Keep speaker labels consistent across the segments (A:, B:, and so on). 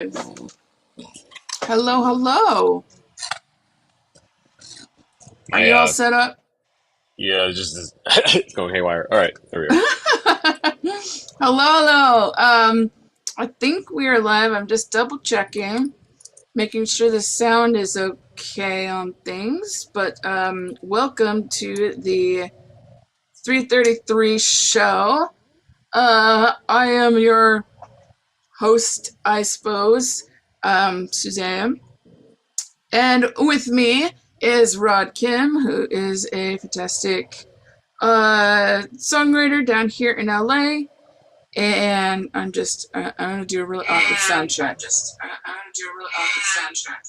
A: Hello, hello. Are
B: My
A: you all set up?
B: yeah, just it's going haywire. All right, there we go.
A: Hello, hello. I think we are live. I'm just double checking, making sure the sound is okay on things. But welcome to the 333 show. I am your host, I suppose, Suzanne. And with me is Rod Kim, who is a fantastic songwriter down here in LA. And I'm gonna do a really awkward sound check.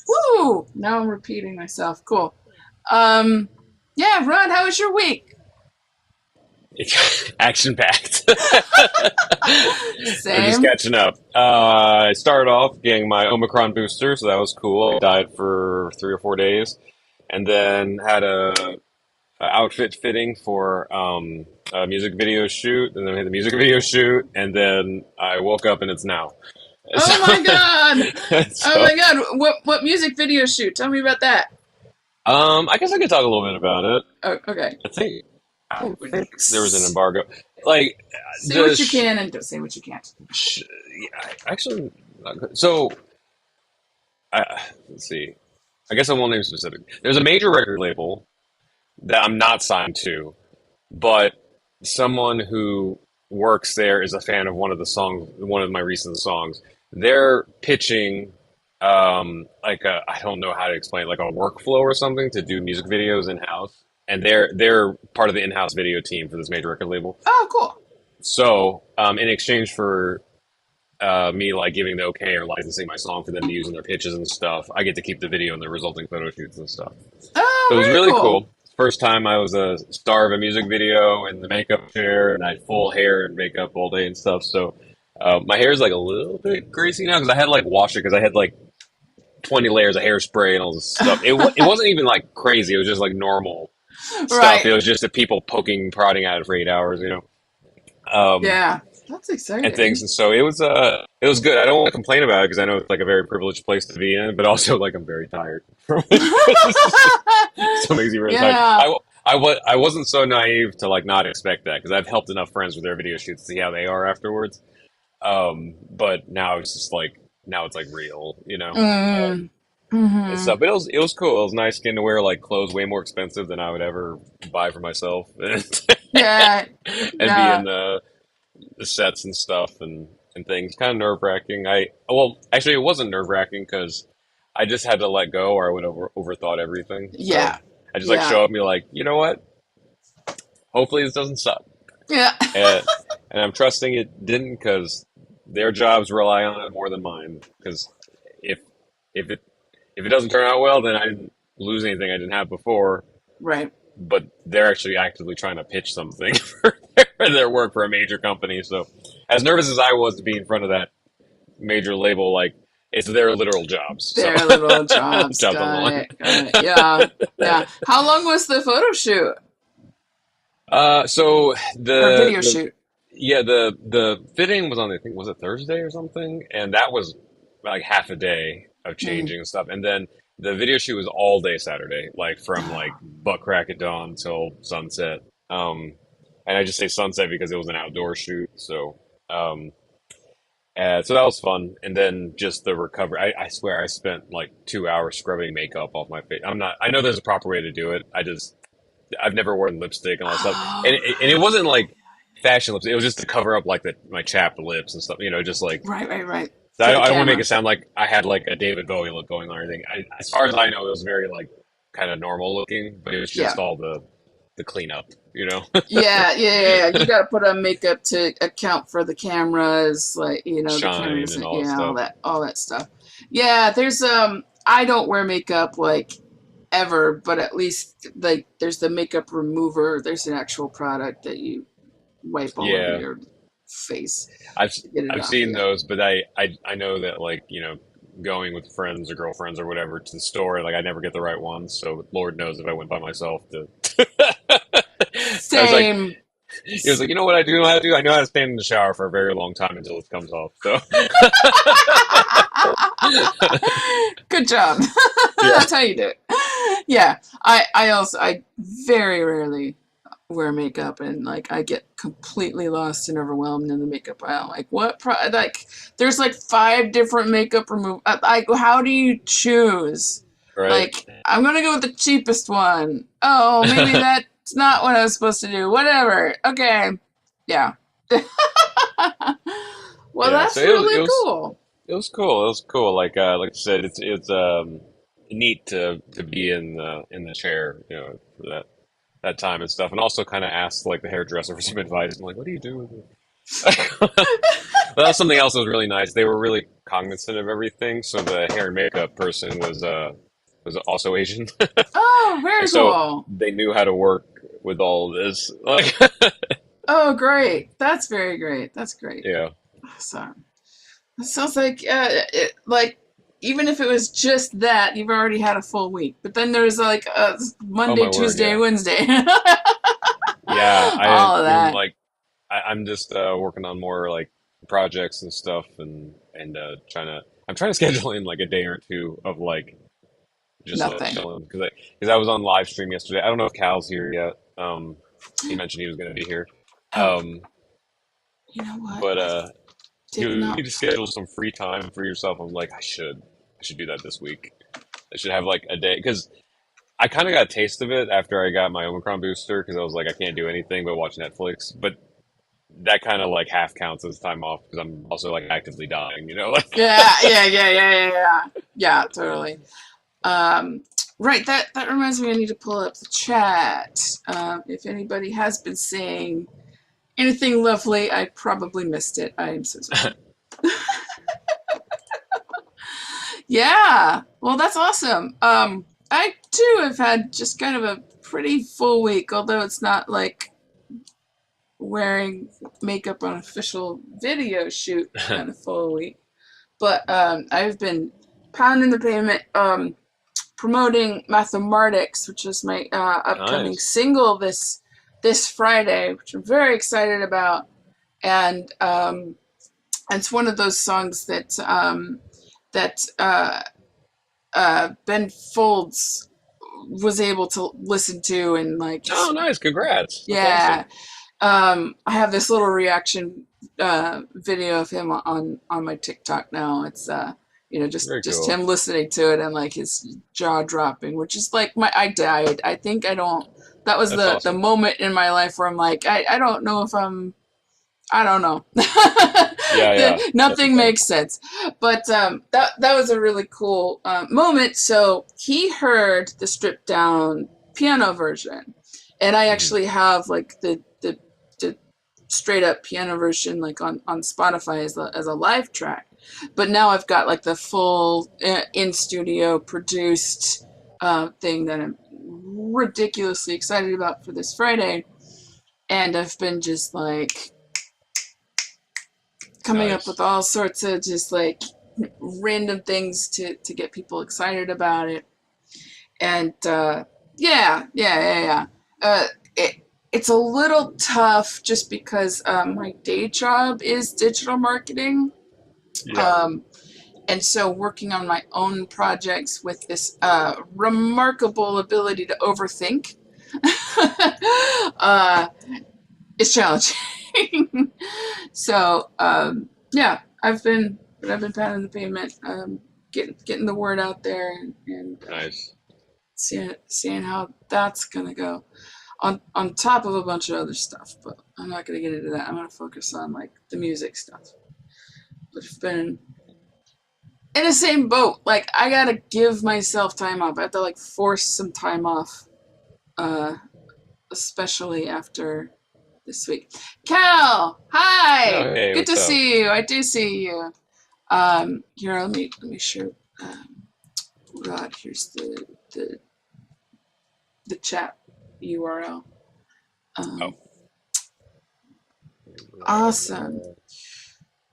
A: Woo! Now I'm repeating myself. Cool. Um, yeah, Rod, how was your week?
B: It's action packed. I'm just
A: Same.
B: catching up. I started off getting my Omicron booster, so that was cool. I died for 3 or 4 days, and then had a outfit fitting for a music video shoot, and then we had the music video shoot, and then I woke up and it's now.
A: Oh my god!
B: So,
A: Oh
B: so
A: my god! What music video shoot? Tell me about that.
B: I guess I could talk a little bit about it.
A: Oh, okay.
B: I think I think there was an embargo. Like
A: Say
B: the
A: what you can and don't say what you can't.
B: yeah, actually, so let's see. I guess I won't name specific. There's a major record label that I'm not signed to, but someone who works there is a fan of one of the songs, one of my recent songs. They're pitching like a, I don't know how to explain it, like a workflow or something to do music videos in house, and they're part of the in-house video team for this major record label.
A: Oh, cool.
B: So in exchange for me like giving the okay or licensing my song for them to use in their pitches and stuff, I get to keep the video and the resulting photo shoots and stuff.
A: Oh,
B: So it was
A: very
B: really
A: cool.
B: cool. First time I was a star of a music video in the makeup chair, and I had full hair and makeup all day and stuff. So my hair is like a little bit greasy now because I had to like wash it because I had like 20 layers of hairspray and all this stuff. It wasn't even like crazy. It was just like normal stuff.
A: Right.
B: It was just the people poking, prodding at it for 8 hours, um,
A: Yeah. That's
B: and things.
A: exciting.
B: And so it was good. I don't want to complain about it because I know it's like a very privileged place to be in, but also like I'm very tired from it. So it makes you really tired.
A: Yeah.
B: I wasn't so naive to like not expect that because I've helped enough friends with their video shoots to see how they are afterwards. But now it's just like now it's like real.
A: Mm.
B: And
A: Hmm.
B: stuff. But it was cool. It was nice getting to wear like clothes way more expensive than I would ever buy for myself,
A: Yeah.
B: and be in
A: Yeah.
B: the sets and stuff and things. Kind of nerve wracking. Actually, it wasn't nerve wracking because I just had to let go, or I would have overthought everything. So
A: Yeah.
B: I just like
A: Yeah.
B: show up and be like, you know what? Hopefully this doesn't suck,
A: Yeah.
B: and, and I'm trusting it didn't because their jobs rely on it more than mine. Because if if it if it doesn't turn out well, then I didn't lose anything I didn't have before.
A: Right.
B: But they're actually actively trying to pitch something for their work for a major company. So, as nervous as I was to be in front of that major label, like it's their literal jobs. So,
A: Their little jobs.
B: jobs on the
A: Got
B: line.
A: it. Got it. Yeah. Yeah. How long was the photo shoot
B: So
A: or
B: the
A: video
B: the
A: shoot?
B: yeah the fitting was on, I think, was it Thursday or something, and that was like half a day of
A: Mm.
B: changing and stuff, and then the video shoot was all day Saturday, like from like butt crack at dawn till sunset. And I just say sunset because it was an outdoor shoot, so that was fun. And then just the recovery. I swear I spent like 2 hours scrubbing makeup off my face. I'm not. I know there's a proper way to do it. I've never worn lipstick and all that stuff, and it wasn't like fashion lipstick. It was just to cover up like my chapped lips and stuff. Just like
A: Right. Right. Right.
B: I
A: For the
B: don't, I don't want to make it
A: camera.
B: sound like I had like a David Bowie look going on or anything. As far as I know, it was very like kind of normal looking, but it was just
A: Yeah.
B: all the cleanup.
A: Yeah, yeah, yeah, yeah. You got to put on makeup to account for the cameras, like the
B: Shine
A: cameras,
B: and all that
A: yeah,
B: stuff.
A: all that stuff. Yeah, there's I don't wear makeup like ever, but at least like there's the makeup remover. There's an actual product that you wipe all over
B: Yeah,
A: your face
B: I've
A: to get it
B: I've
A: off.
B: seen
A: Yeah.
B: those, but I know that like going with friends or girlfriends or whatever to the store, like I never get the right ones. So Lord knows if I went by myself to. I was like,
A: Same.
B: He was like, you know what I do know how to do? I know how to stand in the shower for a very long time until it comes off. So
A: Good job.
B: yeah,
A: That's how you do it. Yeah, I very rarely wear makeup, and like I get completely lost and overwhelmed in the makeup aisle. Like like there's like five different makeup remove. Like how do you choose?
B: right.
A: Like I'm gonna go with the cheapest one. Oh, maybe that's not what I was supposed to do. Whatever. Okay. Yeah. Well,
B: Yeah, so
A: that's really cool.
B: it was cool. It was cool. Like I said, it's neat to be in the chair, you know, for that time and stuff, and also kind of asked like the hairdresser for some advice. I'm like, what do you do with it? But that's something else that was really nice. They were really cognizant of everything. So the hair and makeup person was also Asian,
A: Oh,
B: and
A: very
B: so
A: cool.
B: they knew how to work with all of this. Like,
A: Oh, great. That's very great. That's great.
B: yeah.
A: Awesome. It sounds like, like, even if it was just that, you've already had a full week. But then there's like
B: Oh
A: Monday,
B: my word,
A: Tuesday,
B: yeah.
A: Wednesday.
B: Yeah, I
A: All of
B: am
A: that.
B: like I'm just working on more like projects and stuff, and I'm trying to schedule in like a day or two of like just
A: Nothing.
B: chilling because I was on live stream yesterday. I don't know if Cal's here yet. He mentioned he was going to be here.
A: Oh,
B: Um,
A: you know what?
B: but
A: I did
B: you
A: not.
B: need to schedule some free time for yourself. I'm like I should do that this week. I should have like a day because I kind of got a taste of it after I got my Omicron booster because I was like I can't do anything but watch Netflix, but that kind of like half counts as time off because I'm also like actively dying, you know? Like,
A: Yeah, yeah, yeah, yeah, yeah, yeah. Yeah, totally. Um, right. That reminds me. I need to pull up the chat. If anybody has been saying anything lovely, I probably missed it. I am so sorry. Yeah. Well, that's awesome. I too have had just kind of a pretty full week, although it's not like wearing makeup on official video shoot kind of full week. But I've been pounding the pavement, promoting Mathematics, which is my upcoming
B: nice,
A: single this Friday, which I'm very excited about. And it's one of those songs that Ben Folds was able to listen to and like
B: oh
A: just
B: nice, congrats, that's
A: yeah.
B: awesome,
A: I have this little reaction video of him on my TikTok now. It's
B: very
A: just
B: cool,
A: him listening to it and like his jaw dropping, which is like my I died. I think I don't. That was
B: that's
A: the
B: awesome.
A: moment in my life where I'm like I don't know if I'm I don't know.
B: Yeah, yeah, that's
A: Nothing
B: okay.
A: makes sense. But that was a really cool moment. So he heard the stripped down piano version, and I
B: Hmm.
A: actually have like the straight up piano version like on Spotify as a live track. But now I've got like the full in studio produced thing that I'm ridiculously excited about for this Friday, and I've been just like coming up with
B: Nice,
A: all sorts of just like random things to get people excited about it. And yeah. Uh, it's a little tough just because my day job is digital marketing.
B: yeah,
A: Um, and so working on my own projects with this remarkable ability to overthink uh, is challenging. So yeah, I've been pounding the pavement, getting the word out there, and
B: nice,
A: seeing how that's gonna go. On top of a bunch of other stuff, but I'm not gonna get into that. I'm gonna focus on like the music stuff. But I've been in the same boat. Like I gotta give myself time off. I have to like force some time off, uh, especially after this week. Cal,
B: oh
A: hi,
B: hey,
A: good
B: what's
A: to
B: up?
A: see you. I do see you. Here, let me share. God, here's the the chat URL.
B: Oh,
A: Um, awesome.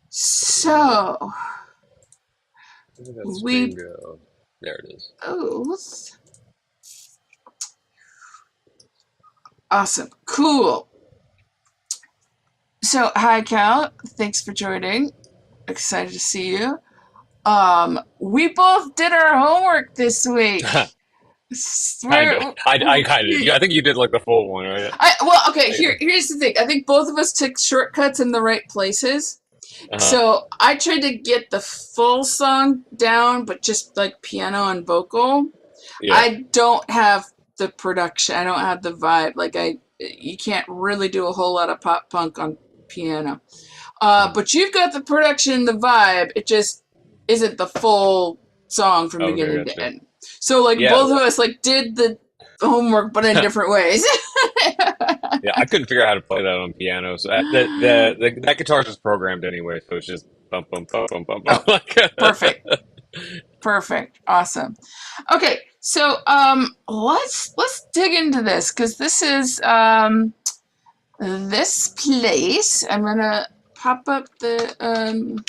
A: So
B: where did that
A: we
B: screen go? There it is.
A: both awesome, cool. So, hi, Cal. Thanks for joining. Excited to see you. We both did our homework this week.
B: Kind of.
A: We're,
B: I kind of. Yeah, I think you did like the full one, right?
A: okay. Here's the thing. I think both of us took shortcuts in the right places.
B: Uh-huh.
A: So I tried to get the full song down, but just like piano and vocal.
B: Yeah.
A: I don't have the production. I don't have the vibe. You can't really do a whole lot of pop punk on piano. But you've got the production, the vibe. It just isn't the full song from
B: Okay,
A: beginning to
B: gotcha.
A: end. So like
B: Yeah,
A: both of us like did the homework, but in different ways.
B: yeah. I couldn't figure out how to play that on piano. So that guitar is just programmed anyway, so it's just bump bump bump bump bump
A: Oh,
B: bump.
A: perfect, perfect, awesome. Okay, so let's dig into this because this is this place. I'm gonna pop up the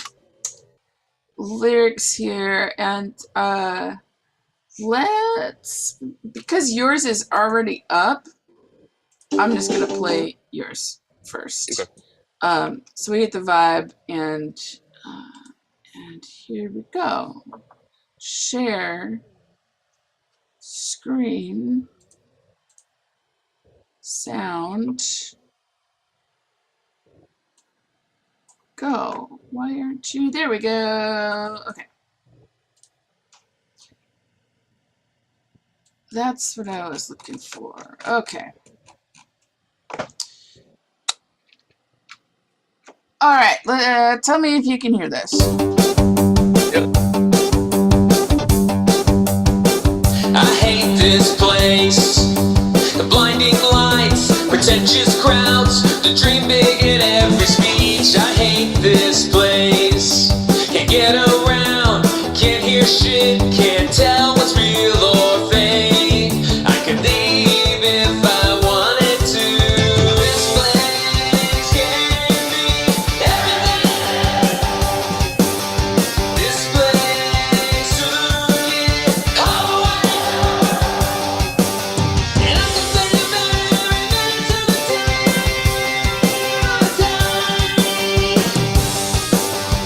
A: lyrics here and let's, because yours is already up, I'm just gonna play yours first.
B: Okay.
A: So we get the vibe and here we go. Share screen sound go. Why aren't you? There we go. Okay. That's what I was looking for. Okay. All right. Tell me if you can hear this.
B: Yep.
C: I hate this place. The blinding lights, pretentious crowds, the dream big in every speech. I hate this place. Can't get around, can't hear shit, can't tell what's real or fake. I could leave if I wanted to. This place gave me everything. This place took it all away. And I'm just saying very good to the day I die.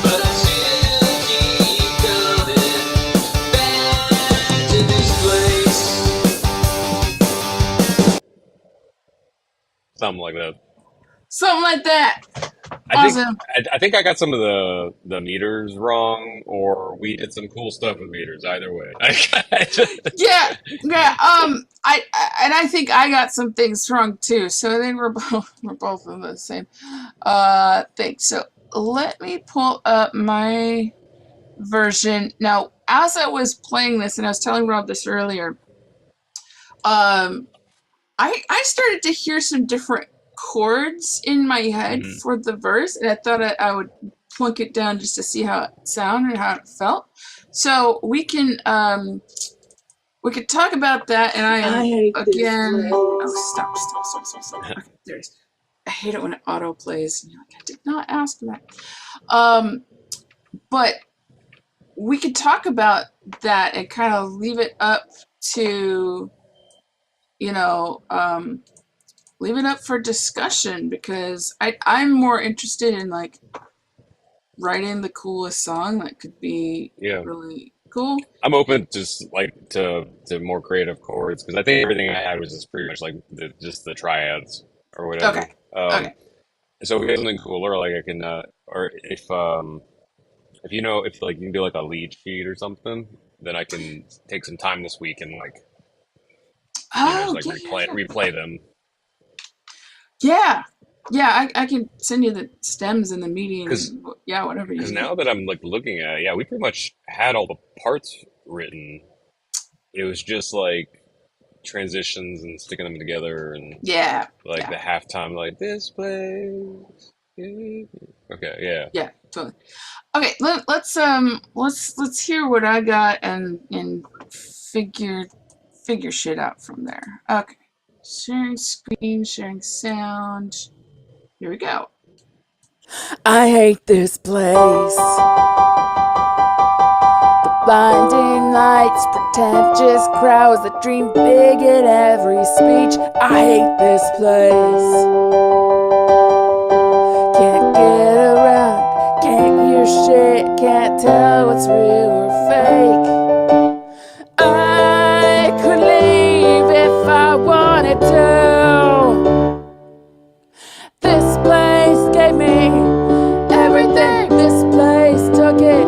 C: But I still keep coming back to this place.
B: Something like that.
A: Something like that.
B: I think
A: Awesome.
B: I think I got some of the meters wrong, or we did some cool stuff with meters. Either way,
A: Yeah, yeah. I think I got some things wrong too. So I think we're both in the same thing. So let me pull up my version now. As I was playing this, and I was telling Rob this earlier, um, I started to hear some different chords in my head
B: Mhm.
A: for the verse, and I thought I would plunk it down just to see how it sounded and how it felt. So we could talk about that, and I am again. Oh, stop! Okay, there it is. I hate it when it auto plays. And you're like, I did not ask for that. But we could talk about that and kind of leave it up to, you know, leave it up for discussion because I'm more interested in like writing the coolest song that could be
B: Yeah,
A: really cool.
B: I'm open just like to more creative chords because I think everything I had was just pretty much like just the triads or whatever.
A: Okay. Okay.
B: So if we get something cooler, like I can, or if you know if like you can do like a lead sheet or something, then I can take some time this week and like just
A: Oh,
B: like
A: yeah, yeah, yeah.
B: replay them.
A: Yeah. Yeah, I can send you the stems and the median
B: Because
A: and yeah, whatever you
B: because
A: need.
B: now that I'm like looking at it, yeah, we pretty much had all the parts written. It was just like transitions and sticking them together and
A: Yeah.
B: like
A: Yeah.
B: the halftime, like this place. Okay, yeah.
A: Yeah, totally. Okay, let's hear what I got and figure figure shit out from there. Okay. Sharing screen, sharing sound. Here we go. I hate this place. Blinding lights, pretentious crowds that dream big in every speech. I hate this place. shit, can't tell what's real or fake. I could leave if I wanted to. This place gave me everything. This place took it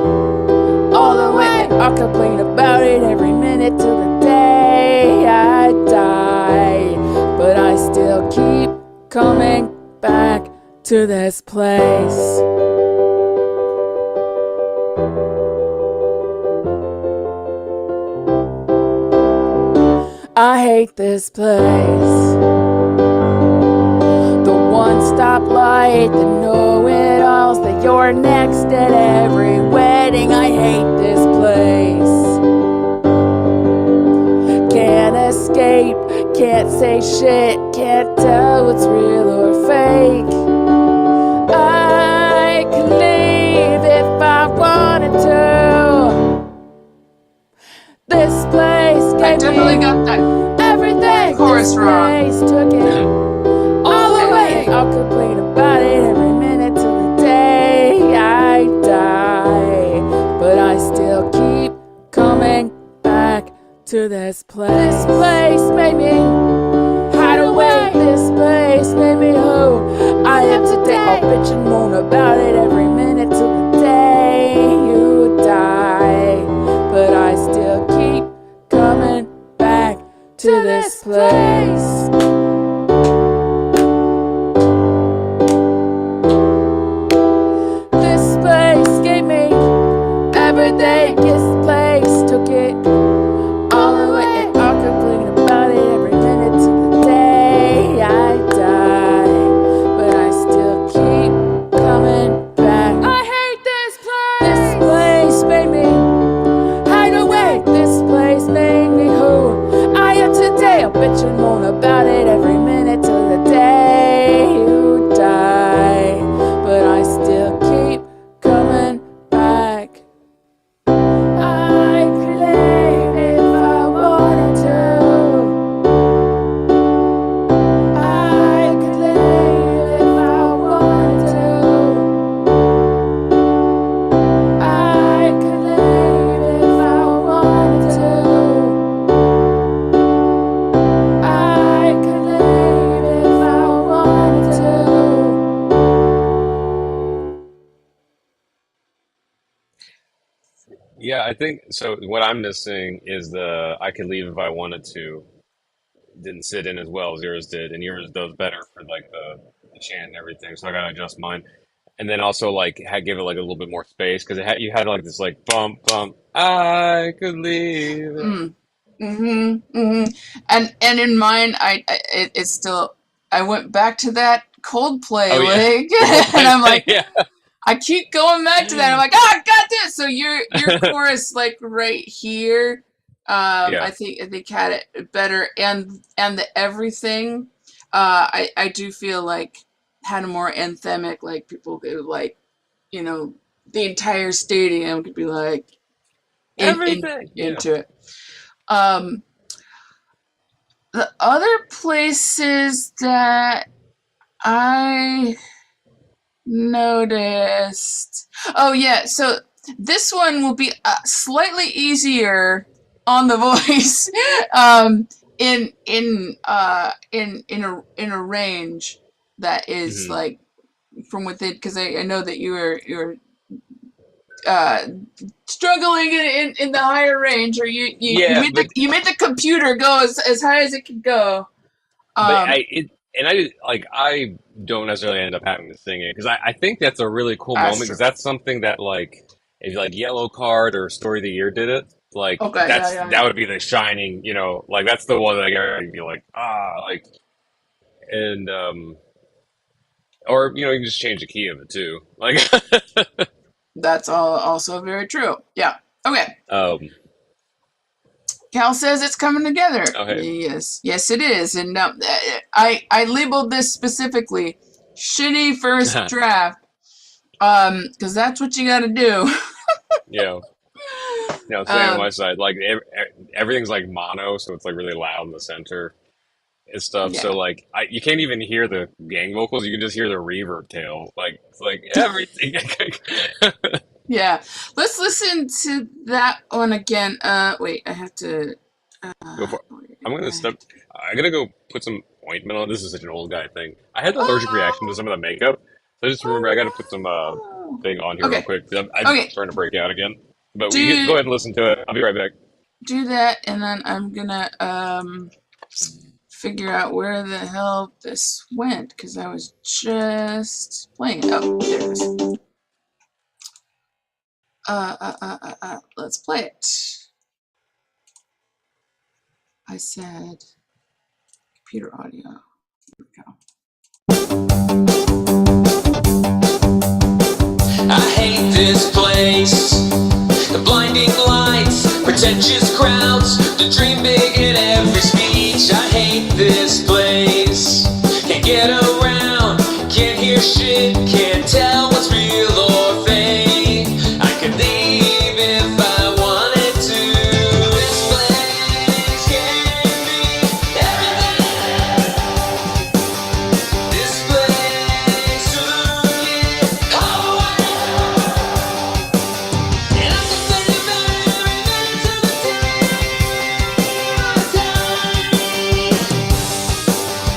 A: all away. I'll complain about it every minute till the day I die. But I still keep coming back to this place. I hate this place. The one-stop light, the know-it-alls, the you're next at every wedding. I hate this place. Can't escape, can't say shit, can't tell what's real or fake. I could leave if I wanted to. This place gave
D: definitely
A: me
D: got that
A: everything.
D: chorus
A: This
D: wrong.
A: place took it all away. I'll complain about it every minute till the day I die. But I still keep coming back to this place. This place made me hide away. This place made me who I am today. I'll bitch and moan about it every minute till the day you die. But I still keep coming back to this place. This place gave me everything. This place took it all away. I'll complain about it every minute till the day I die. But I still keep coming back. I hate this place. This place made me hide away. This place made me who I am today. I'll bitch and moan about it every minute till the day you die. But I still keep coming back. I could leave if I wanted to. I could leave if I wanted to. I could leave if I wanted to. I could leave if I wanted to.
B: Yeah, I think so. What I'm missing is the I could leave if I wanted to. Didn't sit in as well as yours did, and yours does better for like the chant and everything. So I gotta adjust mine, and then also like give it like a little bit more space because you had like this like bump bump. I could leave.
D: Mm. And in mine, it's still. I went back to that Coldplay
B: Oh yeah,
D: leg,
B: the whole
D: and I'm like,
B: yeah.
D: I keep going back to that. I'm like, I got this. So your chorus, like right here,
B: Yeah.
D: I think had it better, and the everything, I do feel like had a more anthemic, like people could like, you know, the entire stadium could be like
B: Everything. Yeah.
D: into it. Um, the other places that I noticed. Oh yeah, so this one will be slightly easier on the voice, in a range that is
B: Hmm.
D: like from within, because I know that you're uh struggling in the higher range, or
B: Yeah,
D: you made the computer go as high as it could go.
B: but
D: Um,
B: I don't necessarily end up having to sing it because I think that's a really cool moment
D: that's
B: because
D: true.
B: that's something that like if like Yellow Card or Story of the Year did it like
D: Okay, yeah.
B: that would be the shining like that's the one that I'd be like like and or you can just change the key of it too like
D: That's all also very true. Yeah. Okay.
B: um
D: Cal says it's coming together.
B: okay
D: Yes, it is. And I labeled this specifically shitty first draft, because that's what you got to do.
B: yeah. No, same on my
D: um,
B: side. Like everything's like mono, so it's like really loud in the center and stuff. So
D: yeah.
B: like you can't even hear the gang vocals. You can just hear the reverb tail. Like it's like everything.
A: Yeah. Let's listen to that one again. Wait, I have to.
B: Go for it.
A: Wait,
B: I'm gonna step. I'm gonna go put some ointment on. This is such an old guy thing. I had an allergic reaction to
A: Oh,
B: some of the makeup. So I just remember I got to put some
A: oh
B: thing on
A: no.
B: here real
A: Okay.
B: quick. 'Cause I'm
A: Okay.
B: starting to break out again. But you go
A: Do
B: ahead and listen to it. I'll be right back.
A: do that, and then I'm gonna figure out where the hell this went because I was just playing it. Oh, there it is. Let's play it. I said computer audio. Here we go.
C: I hate this place. The blinding lights, pretentious crowds, the dream big in every speech. I hate this place. Can't get around, can't hear shit, can't tell what's real or fake. I could leave if I wanted to. This place gave me everything. This place took it all away. And I'm complaining about every minute of the day I die.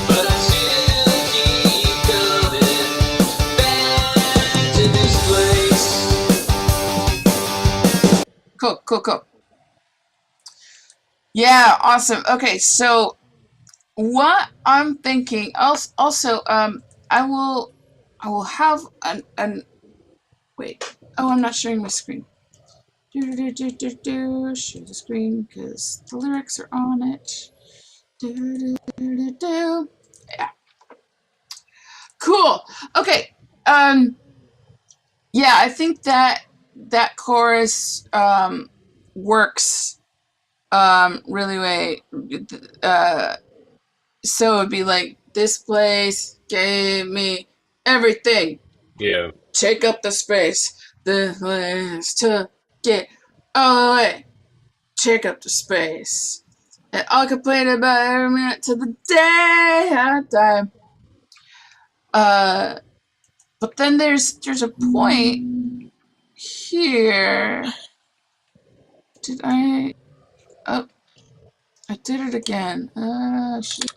C: But I still keep coming back to this place.
A: Cool. Yeah, awesome. Okay, so what I'm thinking also, I will have an wait. Oh, I'm not sharing my screen. Share the screen because the lyrics are on it. Yeah. Cool. Okay. Yeah, I think that chorus works really way. So it'd be like, this place gave me everything.
B: Yeah.
A: Take up the space. The place to get away. Take up the space. And I'll complain about every minute till the day I die. But then there's a point here. Did I? Oh, I did it again. Shit.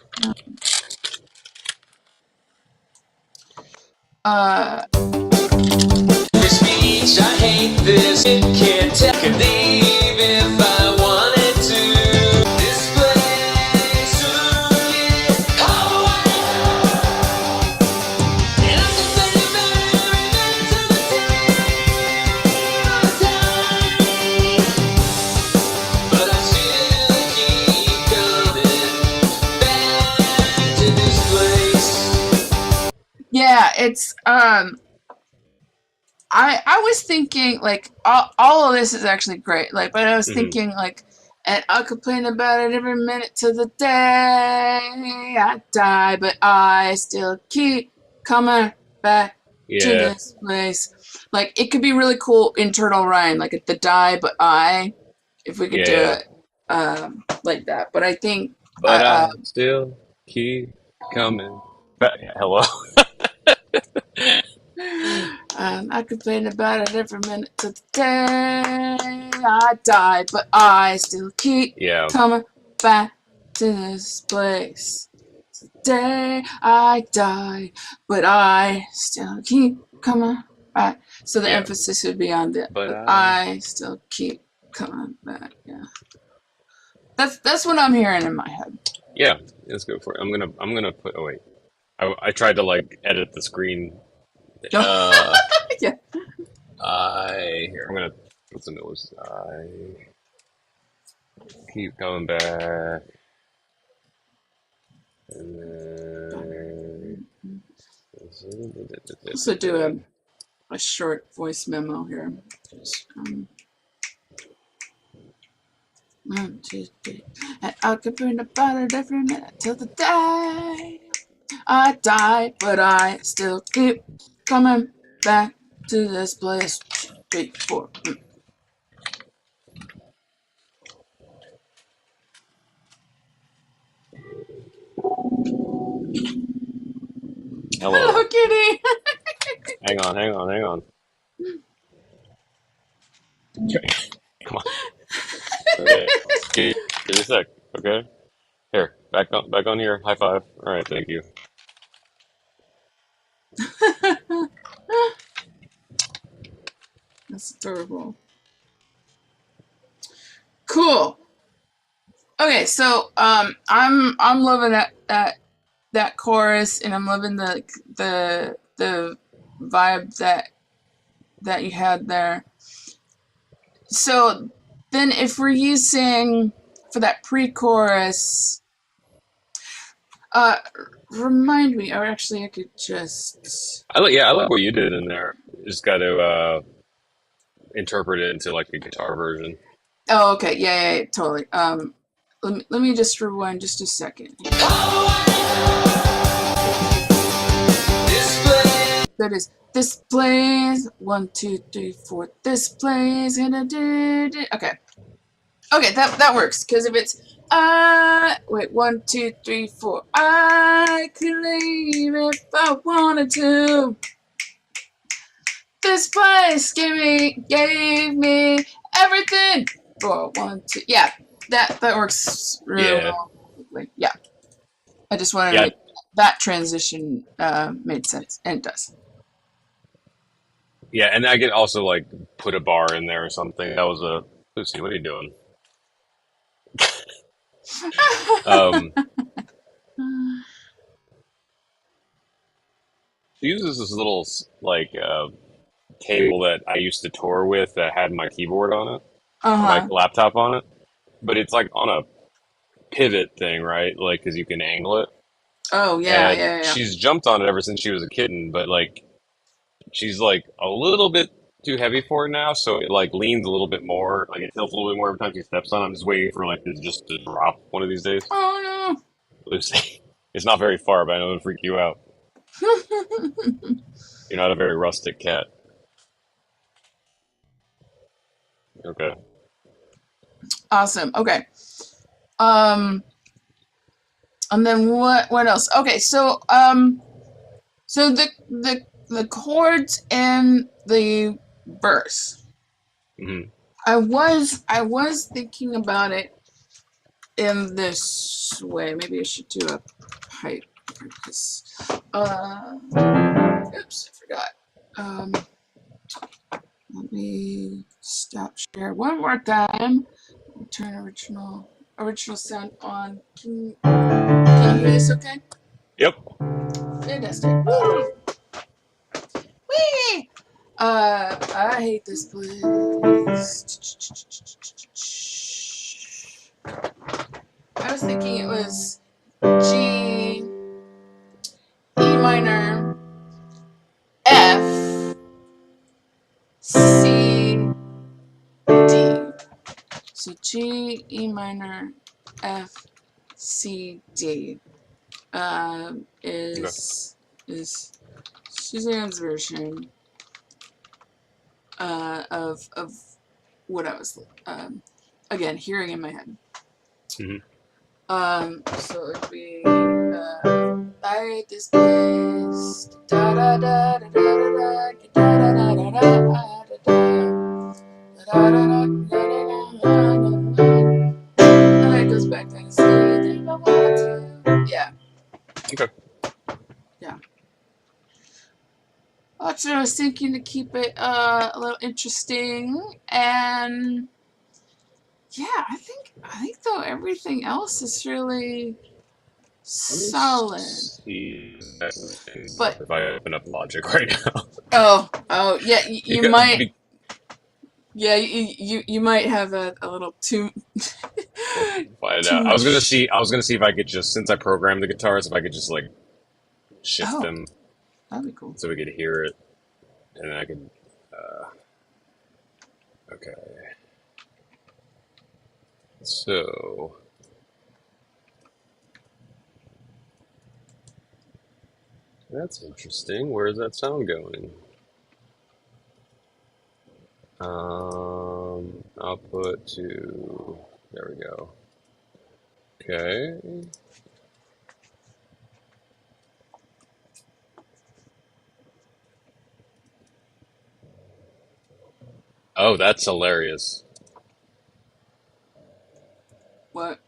C: This speech, I hate this. It can't tell. Could leave if I wanted to. This place took it all away. And I'm complaining about every minute of the day I die. But I still keep coming back to this place.
A: Yeah, it's I was thinking like all of this is actually great. Like, but I was
B: Hmm.
A: thinking like, and I'll complain about it every minute till the day I die, but I still keep coming back to
B: Yeah.
A: this place. Like, it could be really cool internal rhyme, like at the die, but I, if we could do
B: Yeah.
A: it like that. But I think
B: But I still keep coming back. Hello.
A: I complain about it every minute to the day I die, but I still keep
B: Yeah.
A: coming back to this place. Today I die, but I still keep coming back. So the
B: Yeah.
A: emphasis would be on the
B: But
A: but I still keep coming back. Yeah, that's what I'm hearing in my head.
B: Yeah. Let's go for it. I'm gonna put. Oh wait. I tried to like edit the screen.
A: Yeah.
B: Here. I'm gonna put some notes. I keep coming back. And then
A: Also do a short voice memo here. Just, 1, 2, 3. And I'll complain about it every minute till the day I die, but I still keep coming back to this place. 3, 4.
B: Hello.
A: Hello, kitty.
B: Hang on. Okay. Give me a sec. Okay. Here, back on here. High five. All right, thank you.
A: That's adorable. Cool. Okay, so I'm loving that chorus, and I'm loving the vibe that you had there. So then, if we're using for that pre-chorus, uh, remind me, or actually, I could just.
B: I like what you did in there. Just got to interpret it into like a guitar version.
A: Oh, okay, yeah, totally. Let me just rewind just a second. That is this plays 1, 2, 3, 4. This plays gonna do. Okay, that works. Because if it's wait 1, 2, 3, 4. I could leave if I wanted to. This place gave me everything. 4, 1, 2. Yeah, that works really
B: Yeah,
A: well. Yeah, I just wanted to
B: yeah,
A: make that transition made sense, and it does.
B: yeah. And I could also like put a bar in there or something. That was a Lucy. What are you doing? Um, she uses this little like table that I used to tour with that had my keyboard on it or my
A: Uh-huh.
B: laptop on it, but it's like on a pivot thing, right? Like, because you can angle it.
A: Oh yeah,
B: And
A: yeah, yeah.
B: she's jumped on it ever since she was a kitten, but like she's like a little bit too heavy for it now, so it like leans a little bit more, like it tilts a little bit more every time she steps on it. I'm just waiting for like this just to drop one of these days.
A: Oh
B: Lucy, it's not very far, but I know it'll freak you out.
A: no.
B: You're not a very rustic cat. Okay.
A: Awesome. Okay. Um, and then what else? Okay, so the chords and the verse.
B: Hmm.
A: I was thinking about it in this way. Maybe I should do a pipe because oops, I forgot. Let me stop share one more time. Turn original sound on. Can you hear this okay?
B: Yep.
A: Fantastic. Woo! Whee! I hate this place. I was thinking it was G, E minor, F, C, D. So G, E minor, F, C, D
B: Okay.
A: is Suzanne's version of what I was again hearing in my head.
B: Hmm.
A: So it would be I hate this place. Da da da da da da da da da da da da da. And then it goes back down to see if I want to. Yeah,
B: Okay.
A: yeah. That's what I was thinking to keep it a little interesting, and yeah, I think though everything else is really
B: Let me
A: solid.
B: see
A: But
B: if I open up Logic right now.
A: oh yeah, you
B: Because,
A: might yeah you might have a little too
B: we'll find
A: too
B: out. I was gonna
A: much.
B: see. I was gonna see if I could just, since I programmed the guitars, if I could just like shift
A: Oh,
B: them
A: that'd be cool.
B: so we could hear it, and then I could. Uh, okay. So that's interesting. Where is that sound going? Output to. There we go. Okay. Oh, that's hilarious.
A: What?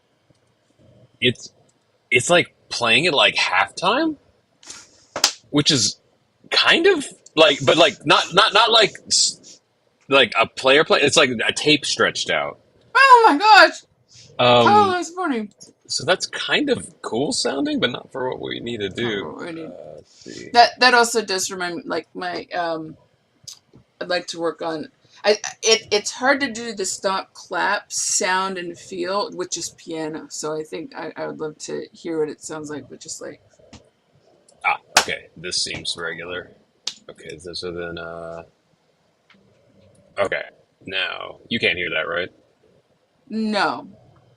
B: It's like playing it like halftime, which is kind of like, but like not like like a player play. It's like a tape stretched out.
A: Oh my gosh! Oh,
B: Um,
A: that's funny.
B: so that's kind of cool sounding, but not for what we need to
A: Not
B: do.
A: what we need.
B: Let's see.
A: That also does remind me, like my I'd like to work on. It's hard to do the stomp clap sound and feel with just piano. So I think I would love to hear what it sounds like, but just like
B: Ah, okay. This seems regular. Okay, so then okay. Now you can't hear that, right?
A: no.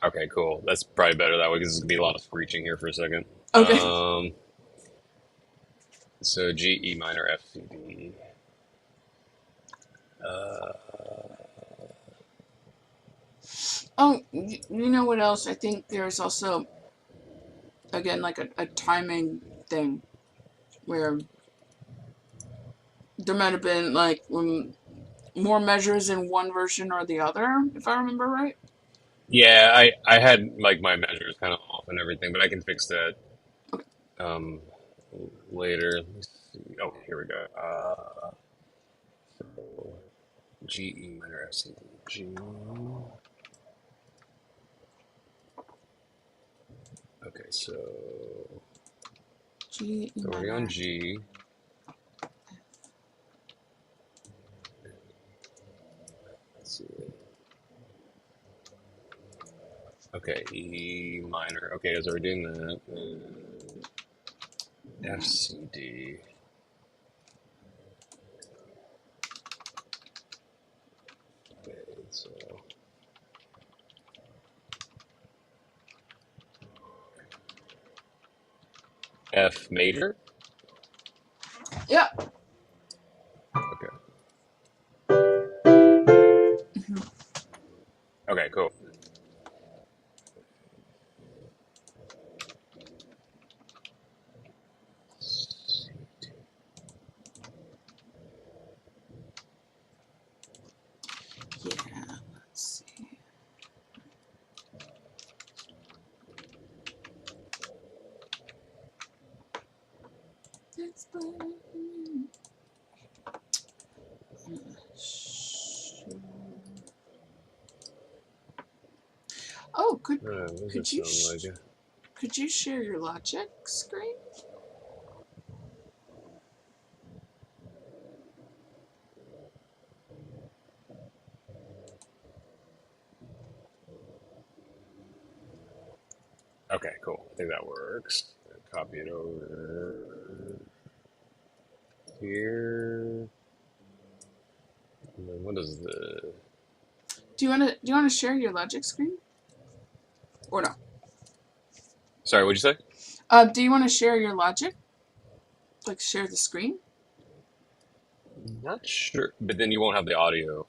B: Okay, cool. That's probably better that way because there's gonna be a lot of screeching here for a second.
A: Okay.
B: So G, E minor, F, C, D. Uh,
A: Oh, you know what else? I think there's also again like a timing thing where there might have been like more measures in one version or the other, if I remember right.
B: yeah, I had like my measures kind of off and everything, but I can fix that
A: Okay.
B: um later. Let me see. Oh, here we go. So G, E minor, F, C, D, G. Okay, so
A: G, E
B: already on
A: minor.
B: G. Let's see. Okay, E minor. Okay, as we're doing that, F, C, D. Okay, so F major.
A: Yeah.
B: Okay. Okay, cool.
A: Yeah. Let's see. Oh,
B: What does
A: could
B: it
A: you
B: sound like?
A: could you share your Logic screen?
B: Okay, cool. I think that works. Copy it over here. And then what is the?
A: Do you wanna share your Logic screen or no?
B: Sorry, what'd you say?
A: Do you want to share your Logic? Like share the screen?
B: Not sure, but then you won't have the audio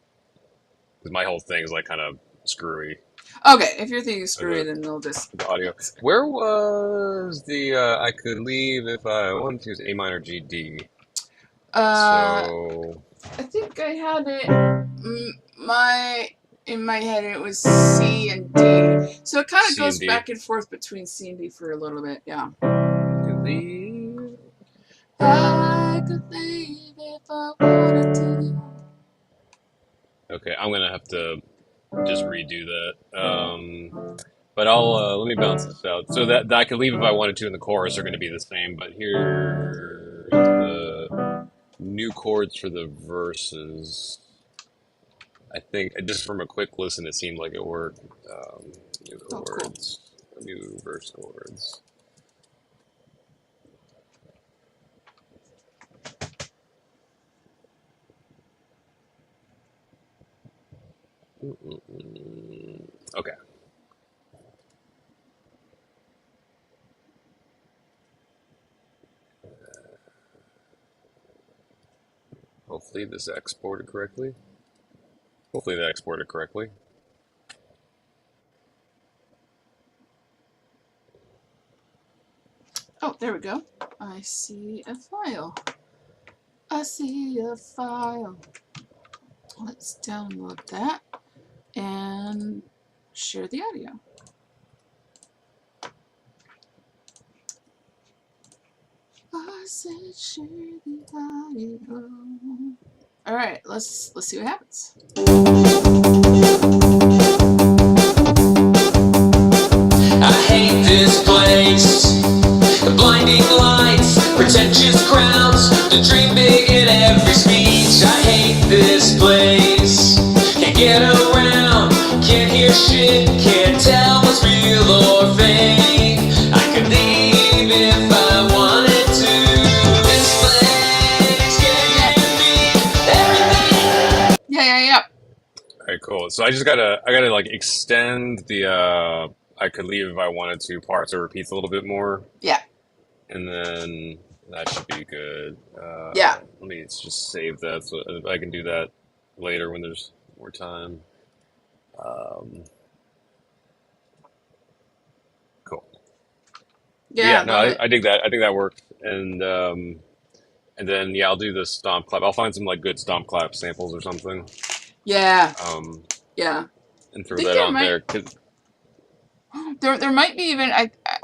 B: because my whole thing is like kind of screwy.
A: Okay, if you're thinking
B: of
A: screwy, then we'll just.
B: the audio. Where was the? I could leave if I wanted to use A minor, G, D. So
A: I think I had it. In my head it was C and D, so it kind of
B: C and
A: goes
B: D.
A: back and forth between C and D for a little bit. Yeah.
B: Could leave.
A: I could leave if I wanted to.
B: Okay, I'm gonna have to just redo that. But I'll let me bounce this out. So that I could leave if I wanted to, and the chorus are going to be the same. But here's the new chords for the verses. I think just from a quick listen, it seemed like it worked. New
A: Oh, cool.
B: chords, new verse chords. Okay. Hopefully this exported correctly. Hopefully that exported correctly.
A: Oh, there we go. I see a file. I see a file. Let's download that and share the audio. said surely I go. All right, let's see what happens.
C: I hate this place. The blinding lights, pretentious crowds, the dream big in every speech. I hate this place. Can't get around, can't hear shit, can't tell what's real or fake. I could leave if I wanted to. This place can be everything.
A: Yeah.
B: All right, cool. So I gotta like extend the I could leave if I wanted to part so it repeats a little bit more,
A: Yeah.
B: and then that should be good.
A: Yeah.
B: Let me just save that so I can do that later when there's more time. Cool.
A: Yeah.
B: No,
A: Love it.
B: I dig that. I think that worked. And then yeah, I'll do the stomp clap. I'll find some like good stomp clap samples or something.
A: Yeah.
B: Um,
A: Yeah.
B: and
A: I
B: throw
A: think
B: that
A: there
B: on
A: might
B: there. 'Cause-
A: there might be even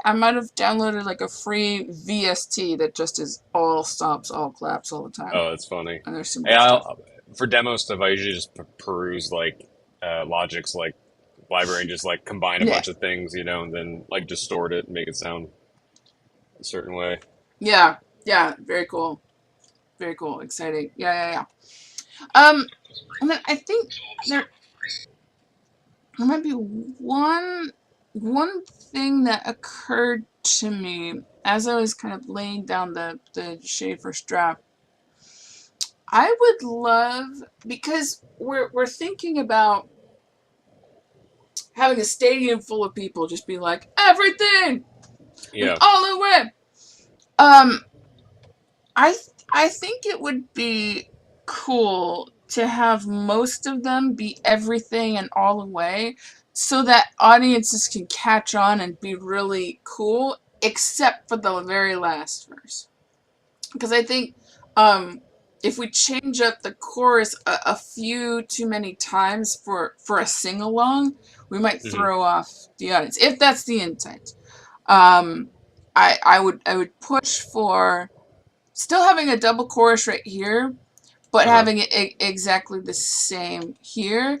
A: I might have downloaded like a free VST that just is all stops, all claps all the time.
B: oh, that's funny.
A: And there's some
B: Hey,
A: good stuff.
B: for demo stuff, I usually just peruse like Logic's like library and just like combine a
A: Yeah.
B: bunch of things, and then like distort it and make it sound a certain way.
A: Yeah. Very cool. Very cool. Exciting. Yeah. And then I think there might be one thing that occurred to me as I was kind of laying down the Schaefer strap. I would love, because we're thinking about having a stadium full of people just be like everything
B: Yeah.
A: all the way. I think it would be cool to have most of them be everything and all the way so that audiences can catch on and be really cool, except for the very last verse. Because I think if we change up the chorus a few too many times for a sing-along, we might
B: Mhm.
A: throw off the audience, if that's the intent. I would push for still having a double chorus right here, but
B: Uh-huh.
A: having it exactly the same here,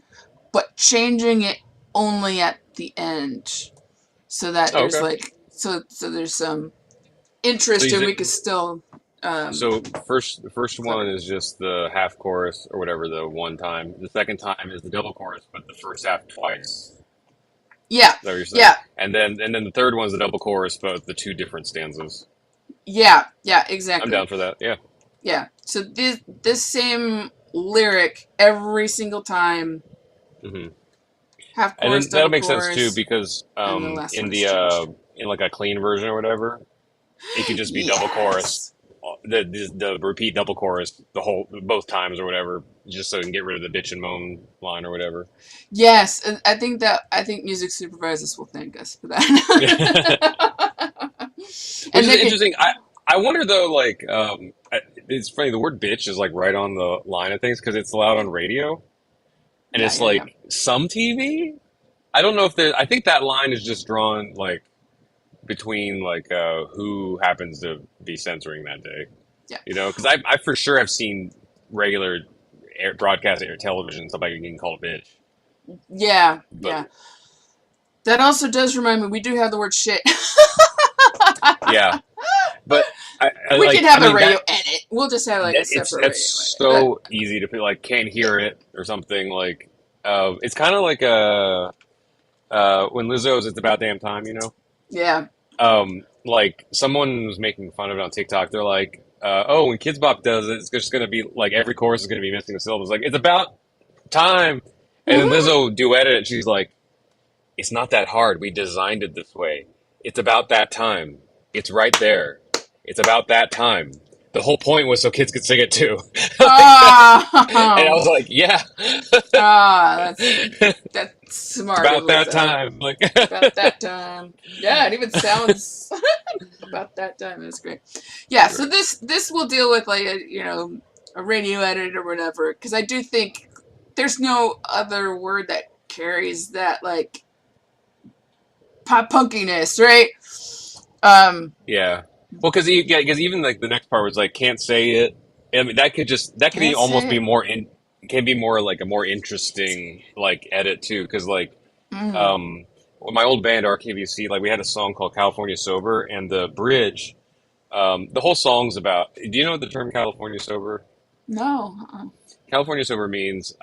A: but changing it only at the end, so that
B: Oh,
A: there's
B: okay.
A: like so there's some interest
B: So you
A: and we
B: think-
A: could still.
B: So the first one
A: Sorry.
B: is just the half chorus or whatever, the one time. The second time is the double chorus, but the first half twice.
A: Yeah,
B: Is that what you're saying?
A: yeah,
B: And then the third one's the double chorus, but the two different stanzas.
A: yeah,
B: I'm
A: exactly.
B: down for that. Yeah.
A: Yeah. So this same lyric every single time,
B: hmm
A: half
B: And
A: chorus,
B: then that'll
A: double
B: make
A: chorus,
B: sense too because
A: and the last
B: in
A: one's
B: the
A: changed.
B: in like a clean version or whatever, it could just be double chorus, the repeat double chorus both times or whatever, just so you can get rid of the bitch and moan line or whatever.
A: Yes, and I think music supervisors will thank us for that.
B: Which
A: And
B: is
A: they can,
B: interesting. I wonder though, like, it's funny. The word "bitch" is like right on the line of things because it's allowed on radio, and
A: Yeah,
B: it's
A: yeah,
B: like some TV. I don't know if there. I think that line is just drawn like between like who happens to be censoring that day.
A: Yeah.
B: Because I for sure have seen regular broadcast air television somebody getting called a bitch.
A: yeah.
B: But
A: That also does remind me, we do have the word shit.
B: yeah, but
A: We
B: like,
A: could have
B: I
A: a
B: mean,
A: radio edit. We'll just have like a separate radio
B: it's
A: edit.
B: so easy to put, like, can't hear it or something like it's kind of like when Lizzo's "It's About Damn Time,"
A: Yeah.
B: like someone was making fun of it on TikTok. They're like, oh, when Kids Bop does it, it's just gonna be like every chorus is gonna be missing a syllable. It's like, it's about time, and then Lizzo duetted it. She's like, it's not that hard. We designed it this way. It's about that time. It's right there. It's about that time. The whole point was so kids could sing it too. And I was like, yeah.
A: That's smart.
B: About
A: of
B: that
A: Lizzo.
B: time. Like,
A: About that time. Yeah, it even sounds about that time. That's great. Yeah, so this will deal with like a radio edit or whatever, because I do think there's no other word that carries that like pop punkiness, right?
B: yeah. Well, because even like the next part was like can't say it. I mean, that could be
D: Can't
B: almost
D: say
B: be
D: it.
B: more in can be more like a more interesting like edit too. Because like
D: Mm.
B: um, with my old band RKBC, like we had a song called California Sober, and the bridge, the whole song's about. Do you know the term California Sober?
D: No.
B: California Sober means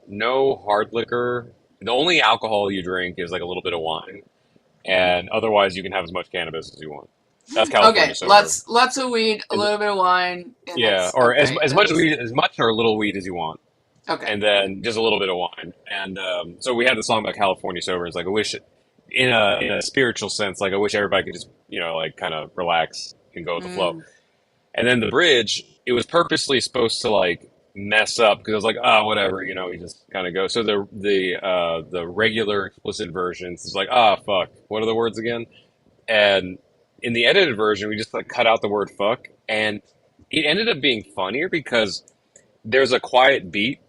B: no hard liquor. The only alcohol you drink is like a little bit of wine, and otherwise you can have as much cannabis as you want. That's California
D: Okay,
B: Sober.
D: lots of weed, a
B: Is
D: little bit of wine, and
B: Yeah,
D: that's
B: or
D: okay.
B: as much
D: That's
B: weed, as much or a little weed as you want,
D: okay.
B: and then just a little bit of wine. And so we had the song about California Sober. It's like I wish, in a spiritual sense, like I wish everybody could just like kind of relax and go with the flow.
D: Mm.
B: And then the bridge, it was purposely supposed to like mess up because it was like, oh, whatever, you just kind of go. So the regular explicit versions is like, ah, fuck. What are the words again? And in the edited version, we just like cut out the word fuck, and it ended up being funnier because there's a quiet beat,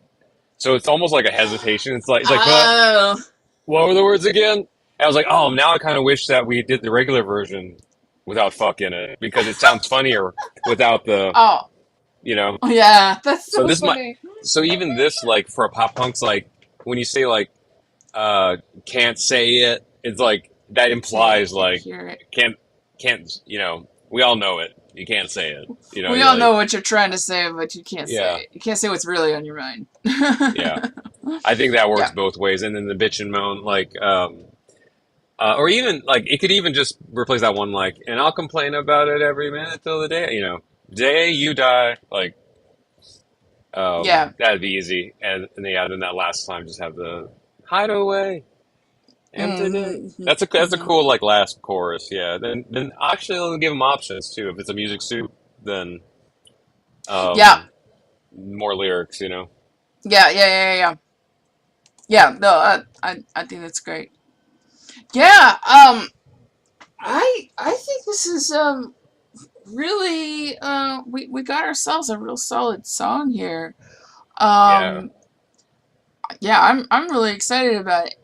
B: so it's almost like a hesitation. It's like,
D: Oh,
B: what were the words again? And I was like, oh, now I kind of wish that we did the regular version without fuck in it because it sounds funnier without the
D: oh,
B: you know.
D: yeah, that's
B: So
D: so
B: this might,
D: funny.
B: so even this like for a pop punk's like when you say like can't say it, it's like that implies
D: Can't
B: like
D: hear it.
B: can't we all know it. You can't say it.
D: We
B: You're
D: all know
B: like
D: what you're trying to say, but you can't say
B: yeah
D: it. You can't say what's really on your mind.
B: yeah. I think that works
D: Yeah.
B: both ways, and then the bitch and moan like or even like it could even just replace that one like and I'll complain about it every minute till the day day you die like
D: Yeah.
B: that'd be easy and yeah then that last time just have the hideaway empty day.
D: Mm-hmm.
B: That's a
D: Hmm.
B: cool like last chorus. Yeah. Then actually I'll give them options too. If it's a music soup, then
D: Yeah.
B: um, more lyrics.
D: Yeah. Yeah. Yeah. Yeah. Yeah. No, I think that's great. Yeah. I think this is really we got ourselves a real solid song here.
B: Yeah.
D: Um, yeah, I'm really excited about it.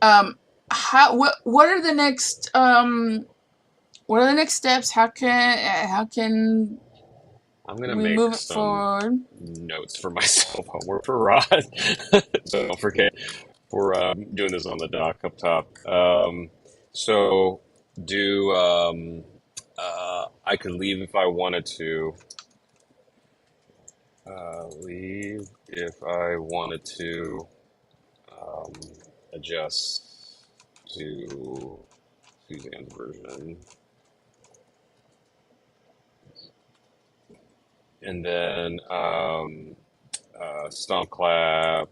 D: How what are the next what are the next steps? How can
B: I'm gonna
D: we
B: make
D: move it
B: some
D: forward?
B: notes for myself. Homework for Rod. So don't forget we're doing this on the dock up top. So do I could leave if I wanted to. Leave if I wanted to um, adjust to Suzanne's version, and then stomp clap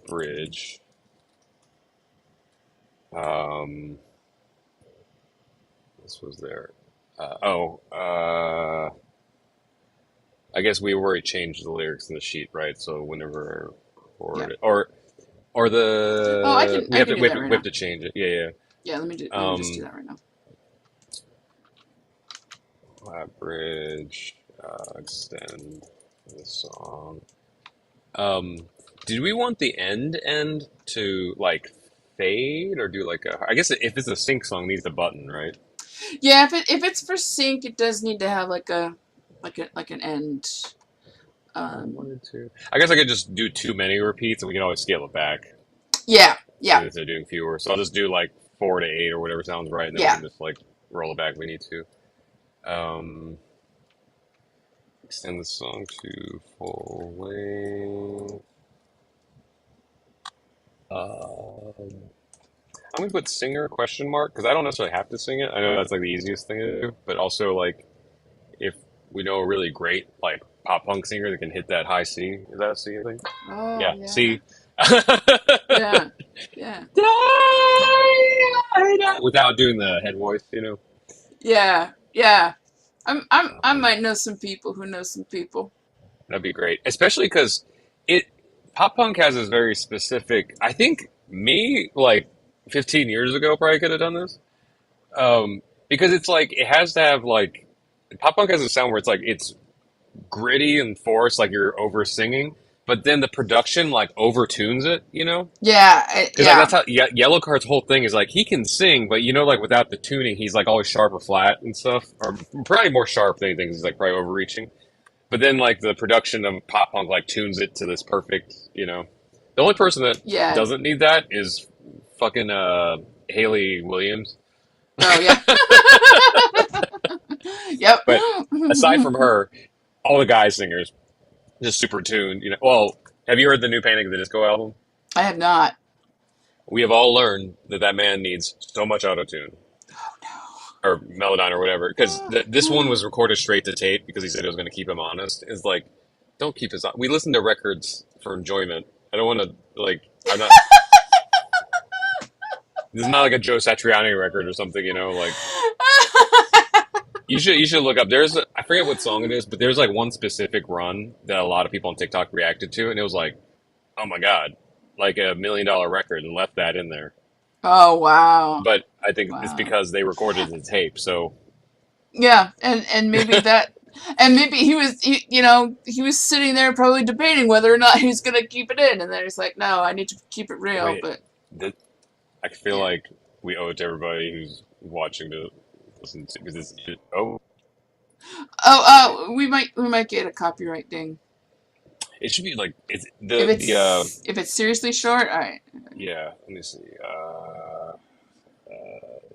B: bridge. Um, this was there. I guess we already changed the lyrics in the sheet, right? So whenever I
D: Yeah.
B: record it, or
D: Oh, I
B: the
D: can I can do that right
B: we have
D: now.
B: to change it. Yeah, yeah.
D: Yeah, let me just do
B: Um,
D: that right now.
B: bridge, extend the song. Um, did we want the end to like fade or do like a? I guess if it's a sync song, it needs a button, right?
D: Yeah, if it's for sync, it does need to have like an end.
B: I
D: Um,
B: wanted to. I guess I could just do too many repeats, and we can always scale it back
D: yeah, yeah,
B: if they're doing fewer. So I'll just do like 4 to 8 or whatever sounds right, and then we
D: yeah.
B: can just like roll it back if we need to. Um, extend the song to full length. I'm gonna put singer question mark because I don't necessarily have to sing it. I know that's like the easiest thing to do, but also like if we know a really great like pop punk singer that can hit that high C, is that a C thing?
D: Oh
B: Yeah,
D: yeah,
B: C.
D: yeah, yeah,
B: Without doing the head voice.
D: yeah, yeah. I
B: Um,
D: might know some people who know some people.
B: that'd be great, especially because it pop punk has this very specific. I think me like 15 years ago probably could have done this. Because it's like it has to have pop punk has a sound where it's like it's gritty and forced, like you're over singing, but then the production like overtunes it, you know?
A: Yeah,
B: Because like
A: yeah,
B: that's how Yellow Card's whole thing is like he can sing, but you know, like without the tuning, he's like always sharp or flat and stuff, or probably more sharp than anything. He's like probably overreaching. But then like the production of pop punk like tunes it to this perfect, you know. The only person that
A: yeah.
B: doesn't need that is fucking Haley Williams.
A: Oh, yeah. Yep.
B: But aside from her, all the guy singers just super tuned. You know. Well, have you heard the new Panic at the Disco album?
A: I have not.
B: We have all learned that that man needs so much auto tune or Melodyne or whatever. Because this one was recorded straight to tape because he said it was going to keep him honest. It's like, don't keep us on. We listen to records for enjoyment. I don't want to like. I'm not. This is not like a Joe Satriani record or something, you know. Like you should look up. I forget what song it is, but there's like one specific run that a lot of people on TikTok reacted to, and it was like, oh my god, like $1 million record, and left that in there.
A: Oh, wow.
B: But I think it's
A: Wow.
B: because they recorded the tape. So
A: Yeah, and maybe that, and maybe he was sitting there probably debating whether or not he was gonna keep it in, and then he's like, no, I need to keep it real.
B: wait,
A: But
B: th- I feel
A: yeah.
B: like we owe it to everybody who's watching to listen to because oh,
A: We might get a copyright ding
B: it should be like it's
A: if
B: the
A: it's seriously short. All right.
B: yeah. Let me see.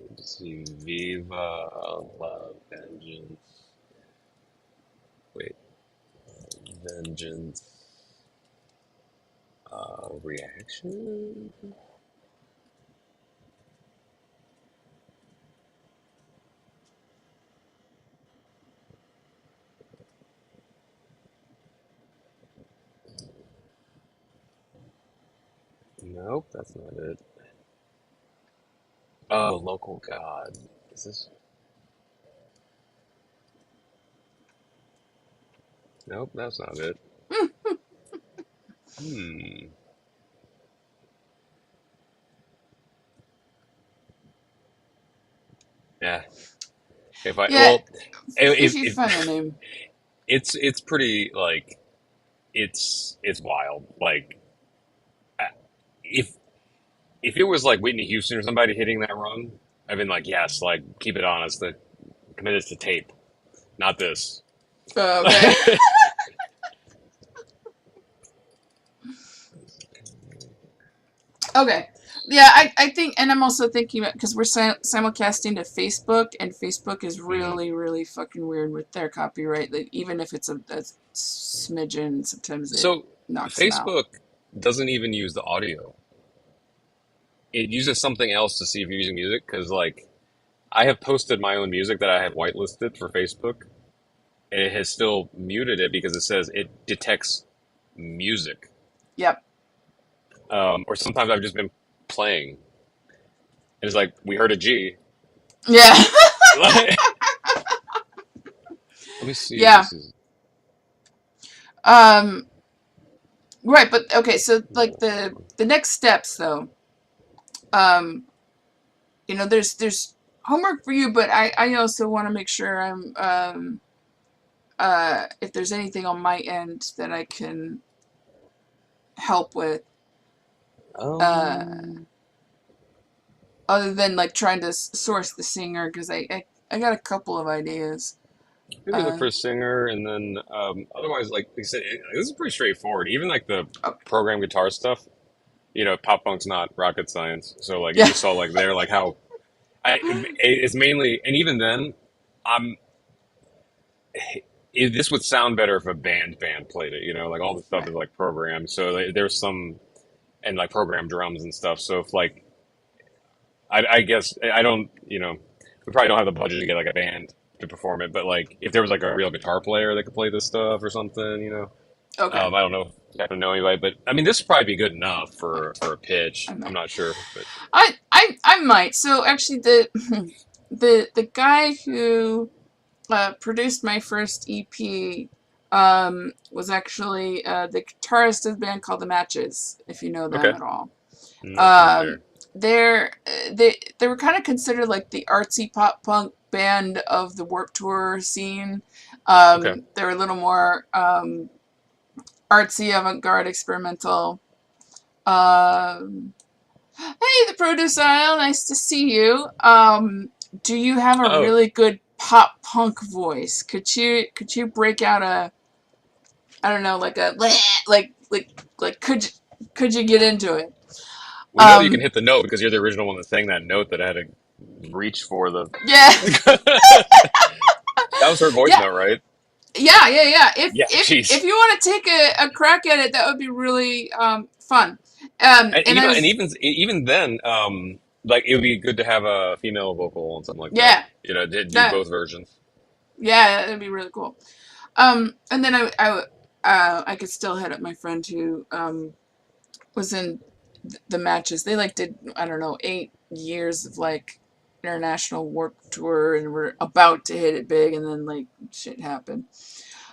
B: Let's see. Viva la vengeance. Wait, vengeance. Reaction. Nope, that's not it. Oh, local god. Is this? Nope, that's not it. Hmm. Yeah. If I
A: Yeah,
B: well,
A: if
B: if,
A: you
B: if
A: find the name.
B: it's pretty like it's wild. Like uh, if if it was like Whitney Houston or somebody hitting that run, I've been like, yes, like keep it honest, the commit us to tape, not this.
A: Okay. Okay. Yeah, I think, and I'm also thinking about, because we're simulcasting to Facebook, and Facebook is
B: Mhm.
A: really, really fucking weird with their copyright. Like, even if it's a smidgen, sometimes it
B: So
A: knocks them out.
B: Facebook doesn't even use the audio. It uses something else to see if you're using music. Because like I have posted my own music that I have whitelisted for Facebook, and it has still muted it because it says it detects music.
A: Yep.
B: Or sometimes I've just been playing, and it's like we heard a G.
A: Yeah.
B: Let me see if
A: Yeah.
B: this is.
A: Um. Right, but okay. So, like the next steps, though. Um. There's homework for you, but I also want to make sure I'm if there's anything on my end that I can help with. Uh.
B: Um,
A: Other than like trying to source the singer, because I got a couple of ideas.
B: maybe look
A: Uh,
B: for a singer, and then otherwise, like you said, this is pretty straightforward. Even like the
A: okay.
B: program guitar stuff, you know, pop punk's not rocket science. So like you
A: Yeah.
B: just saw like there, like how it's mainly, and even then, I'm. This would sound better if a band played it. You know, like all the stuff
A: Right.
B: is like programmed. So like, there's some and like programmed drums and stuff. So if like I guess I don't, you know, we probably don't have the budget to get like a band to perform it, but like if there was like a real guitar player that could play this stuff or something, you know,
A: Okay.
B: I don't know if you happen to know anybody, but I mean, this would probably be good enough for a
A: I
B: pitch. I'm
A: might.
B: not sure, but
A: I might. So actually, the guy who produced my first EP was actually the guitarist of a band called The Matches, if you know them
B: okay,
A: at all.
B: not
A: Um,
B: familiar.
A: they were kind of considered like the artsy pop punk band of the Warped Tour scene.
B: Okay,
A: They're a little more artsy, avant-garde, experimental. Um, hey, the produce aisle, nice to see you. Do you have a
B: Oh,
A: really good pop punk voice? Could you break out a, I don't know, like a like could you get into it?
B: we know you can
A: Um,
B: hit the note because you're the original one that sang that note that I had to reach for the.
A: yeah,
B: That was her voice
A: yeah,
B: note, right?
A: yeah.
B: Yeah,
A: If
B: jeez.
A: you want to take a crack at it, that would be really fun.
B: And
A: And I
B: even
A: was
B: even then, like it would be good to have a female vocal and something like that.
A: yeah
B: You know, to do
A: that
B: both versions.
A: yeah that'd be really cool. And then I could still hit up my friend who was in the matches. They like did, I don't know, 8 years of like international warp tour and were about to hit it big, and then like shit happened.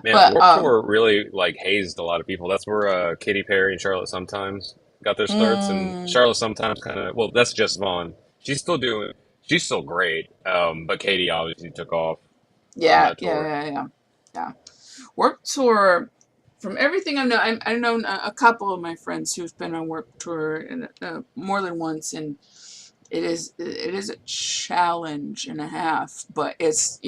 B: Man,
A: But
B: Warped Tour really like hazed a lot of people. That's where Katy Perry and Charlotte Sometimes got their starts, and
A: mm,
B: Charlotte Sometimes kind of well, that's Jess Vaughn. She's still doing, she's still great. But Katy obviously took off on
A: yeah,
B: that tour.
A: yeah. Warp tour. From everything I know, I've known a couple of my friends who've been on Warp Tour and more than once, and it is a challenge and a half. But it's,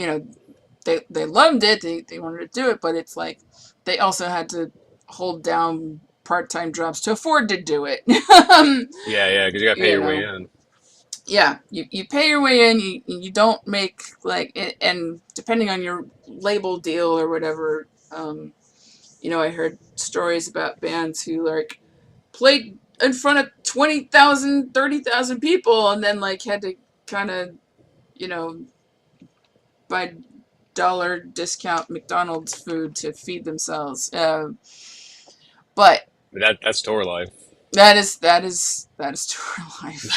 A: they loved it. They wanted to do it, but it's like they also had to hold down part-time jobs to afford to do it.
B: Yeah, yeah, because you got to pay
A: you
B: your way
A: know,
B: in.
A: yeah, you pay your way in. You don't make like, and depending on your label deal or whatever. I heard stories about bands who like played in front of 20,000, 30,000 people and then like had to kind of, you know, buy dollar discount McDonald's food to feed themselves. But
B: That's tour life.
A: that is tour life.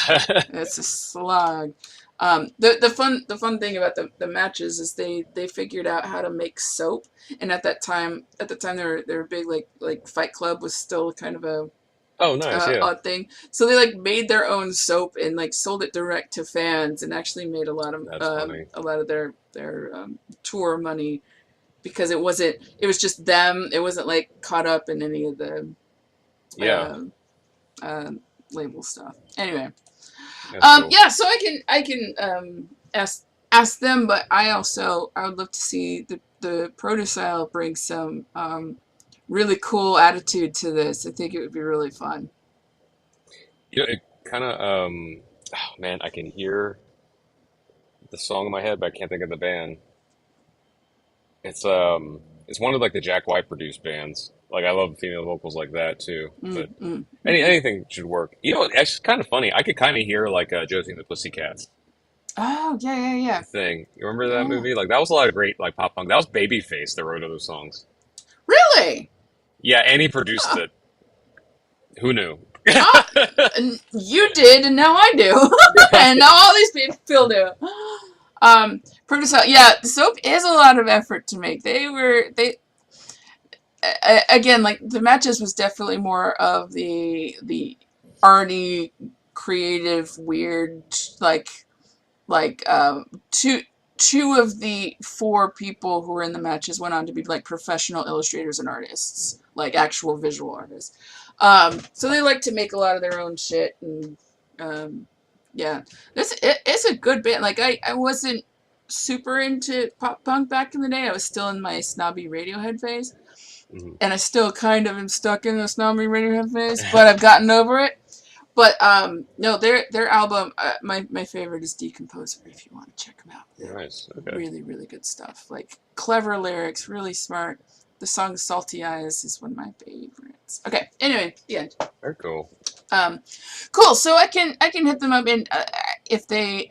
A: It's a slog. The fun thing about the matches is they figured out how to make soap, and at the time they were big, like Fight Club was still kind of a
B: Oh, nice. Yeah,
A: odd thing. So they like made their own soap and like sold it direct to fans, and actually made
B: that's funny.
A: a lot of their tour money, because it was just them. It wasn't like caught up in any of the
B: Yeah,
A: uh, uh, label stuff. Anyway,
B: that's cool.
A: yeah. So I can ask them, but I would love to see the Protocell bring some really cool attitude to this. I think it would be really fun.
B: You know, it kind of oh man, I can hear the song in my head, but I can't think of the band. It's one of like the Jack White produced bands. Like I love female vocals like that too.
A: Mm,
B: But
A: mm, mm, mm.
B: anything should work. You know, it's kind of funny. I could kind of hear like Josie and the Pussycats
A: Oh yeah, yeah, yeah,
B: thing. You remember that
A: yeah.
B: movie? Like that was a lot of great like pop punk. That was Babyface that wrote those songs.
A: Really?
B: Yeah, and he produced
A: Huh.
B: it. Who knew?
A: Oh, and you did, and now I do, and now all these people do. Protocell, yeah, the soap is a lot of effort to make. Again, like the matches was definitely more of the arty, creative, weird, like two of the four people who were in the matches went on to be like professional illustrators and artists, like actual visual artists. So they like to make a lot of their own shit, and um, yeah, it's a good band. Like I wasn't super into pop punk back in the day. I was still in my snobby Radiohead phase,
B: Mhm.
A: and I still kind of am stuck in the snobby Radiohead phase, but I've gotten over it. But no, their album, my favorite is Decomposer. If you want to check them out, they're
B: Nice. Okay.
A: really really good stuff. Like clever lyrics, really smart. The song "Salty Eyes" is one of my favorites. Okay, anyway, the end.
B: Very cool.
A: Um, cool. So I can hit them up, and if they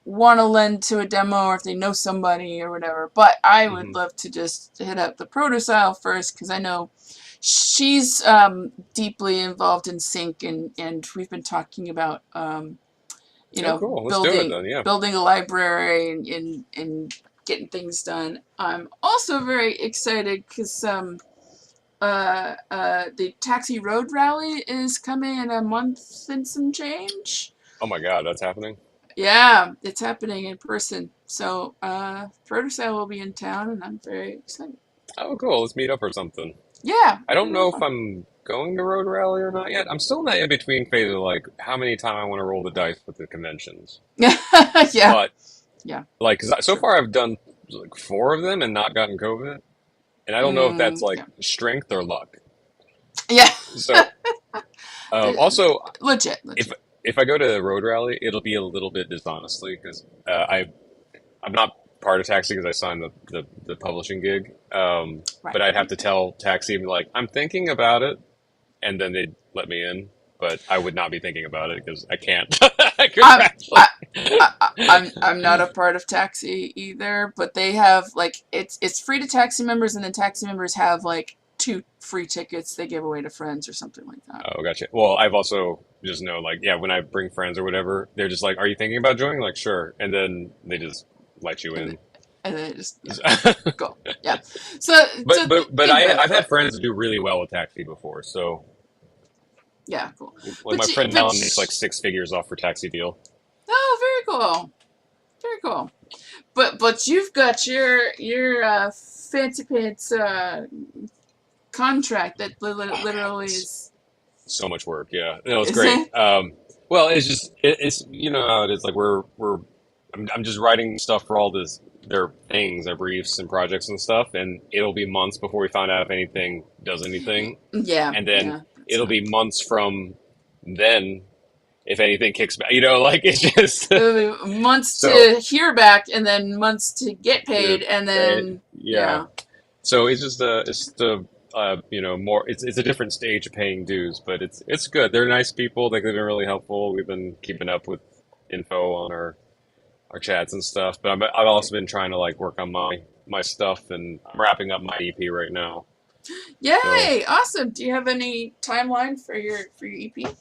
A: want to lend to a demo, or if they know somebody or whatever. But I would
B: Hmm.
A: love to just hit up the Protostyle first, because I know she's deeply involved in sync, and we've been talking about
B: Oh, cool. Let's do it
A: building
B: then. Yeah.
A: building a library, and getting things done. I'm also very excited because the Taxi Road Rally is coming in a month and some change.
B: Oh my God, that's happening.
A: Yeah, it's happening in person. So Protocell will be in town, and I'm very excited.
B: Oh, cool. Let's meet up or something.
A: Yeah,
B: I
A: it'd be
B: don't
A: real
B: know if
A: fun.
B: I'm going to Road Rally or not yet. I'm still in that in between phase of like how many times I want to roll the dice with the conventions.
A: Yeah,
B: But
A: yeah,
B: like, 'cause so
A: true.
B: far I've done like four of them and not gotten COVID, and I don't know if that's like
A: Yeah,
B: strength or luck.
A: yeah.
B: So
A: The-
B: also,
A: Legit,
B: if
A: legit.
B: if I go to Road Rally, it'll be a little bit dishonestly because I'm not part of Taxi because I signed the publishing gig. But
A: Right,
B: I'd have
A: right.
B: to tell Taxi like I'm thinking about it, and then they'd let me in. But I would not be thinking about it because I can't
A: I'm
B: contractually.
A: I, I'm not a part of Taxi either, but they have like it's free to Taxi members, and then Taxi members have like 2 free tickets they give away to friends or something like that.
B: Oh, gotcha. Well, I've also just know like yeah, when I bring friends or whatever, they're just like, "Are you thinking about joining?" Like, sure, and then they just let you
A: And
B: in.
A: and then it just yeah,
B: but
A: go. Yeah. So
B: but
A: think about it,
B: I've had
A: but
B: friends do really well with Taxi before, so
A: yeah, cool.
B: like my friend
A: But
B: Helen makes like six figures off her Taxi deal.
A: oh, very cool. Very cool. But you've got your fancy pants contract that
B: Oh man,
A: literally
B: it's
A: is
B: so much work. Yeah, no, it's
A: is
B: great.
A: it?
B: Well, it's just it's you know how it is. Like I'm just writing stuff for all this their things, their briefs and projects and stuff, and it'll be months before we find out if anything does anything,
A: Yeah,
B: and then
A: yeah. That's
B: it'll
A: how.
B: be months from then if anything kicks back. You know, like it's just
A: It'll be months
B: so
A: to hear back, and then months to get
B: to
A: paid, and
B: pay.
A: then
B: Yeah,
A: yeah.
B: so it's the you know more it's a different stage of paying dues, but it's good. They're nice people. They've been really helpful. We've been keeping up with info on our chats and stuff. But I've
A: Good.
B: also been trying to like work on my stuff, and I'm wrapping up my EP right now. So
A: Yay! Awesome. Do you have any timeline for your EP?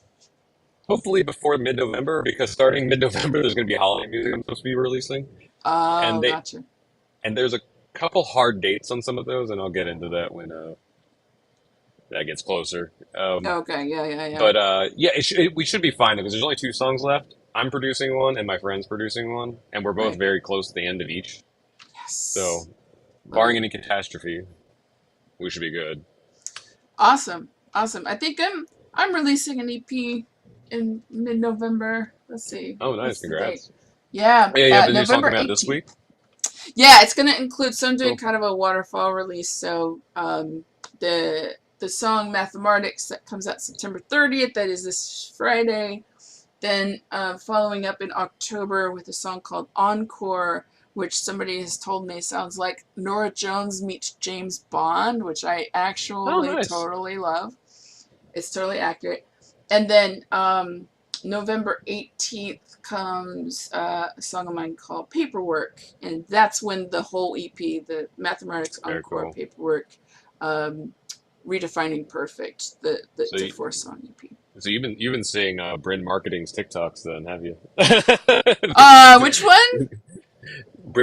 B: hopefully before mid-November, because starting mid-November there's going to be holiday music I'm supposed to be releasing, and
A: Oh,
B: they
A: gotcha.
B: and there's a couple hard dates on some of those, and I'll get into that when that gets closer.
A: Okay, yeah, yeah, yeah.
B: But yeah, we should be fine because there's only two songs left. I'm producing one, and my friend's producing one, and we're both
A: Right.
B: very close to the end of each. So,
A: Yes. Love
B: barring
A: it.
B: any catastrophe, we should be good.
A: Awesome. Awesome. I think I'm releasing an EP in mid-November. Let's see.
B: Oh, nice!
A: What's the date?
B: Congrats.
A: Yeah,
B: Yeah, you have the new song
A: November
B: coming out this
A: 18th.
B: week.
A: Yeah, it's gonna include, so I'm doing
B: Cool.
A: kind of a waterfall release. So the song Mathematics that comes out September 30th, that is this Friday. Then following up in October with a song called Encore, which somebody has told me sounds like Nora Jones meets James Bond, which I
B: Oh,
A: actually
B: nice.
A: totally love. It's totally accurate. And then November 18th comes a song of mine called Paperwork. And that's when the whole EP, the Mathematics
B: Very
A: Encore
B: cool.
A: Paperwork, um, Redefining Perfect,
B: So,
A: the 4 song EP.
B: so you've been seeing Bryn Marketing's TikToks then, have you?
A: Which one?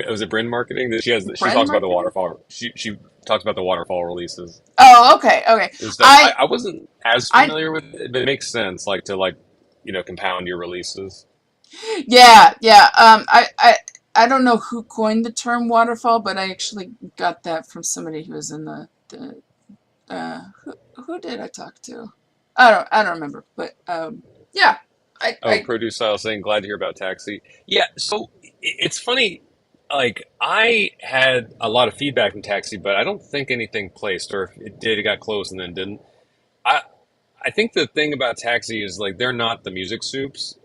B: Was it Bryn Marketing? That she
A: Brand
B: talks about the
A: marketing?
B: waterfall. She talks about the waterfall releases
A: Oh, okay, okay.
B: and stuff.
A: I,
B: I wasn't as
A: I,
B: familiar with it, but it makes sense, like to like compound your releases.
A: yeah, yeah. I don't know who coined the term waterfall, but I actually got that from somebody who was in the who did I talk to? I don't remember, but yeah,
B: Oh,
A: I
B: produce style saying glad to hear about Taxi. Yeah, so it's funny. Like I had a lot of feedback from Taxi, but I don't think anything placed, or if it did, it got close and then didn't. I I think the thing about Taxi is like they're not the music soups,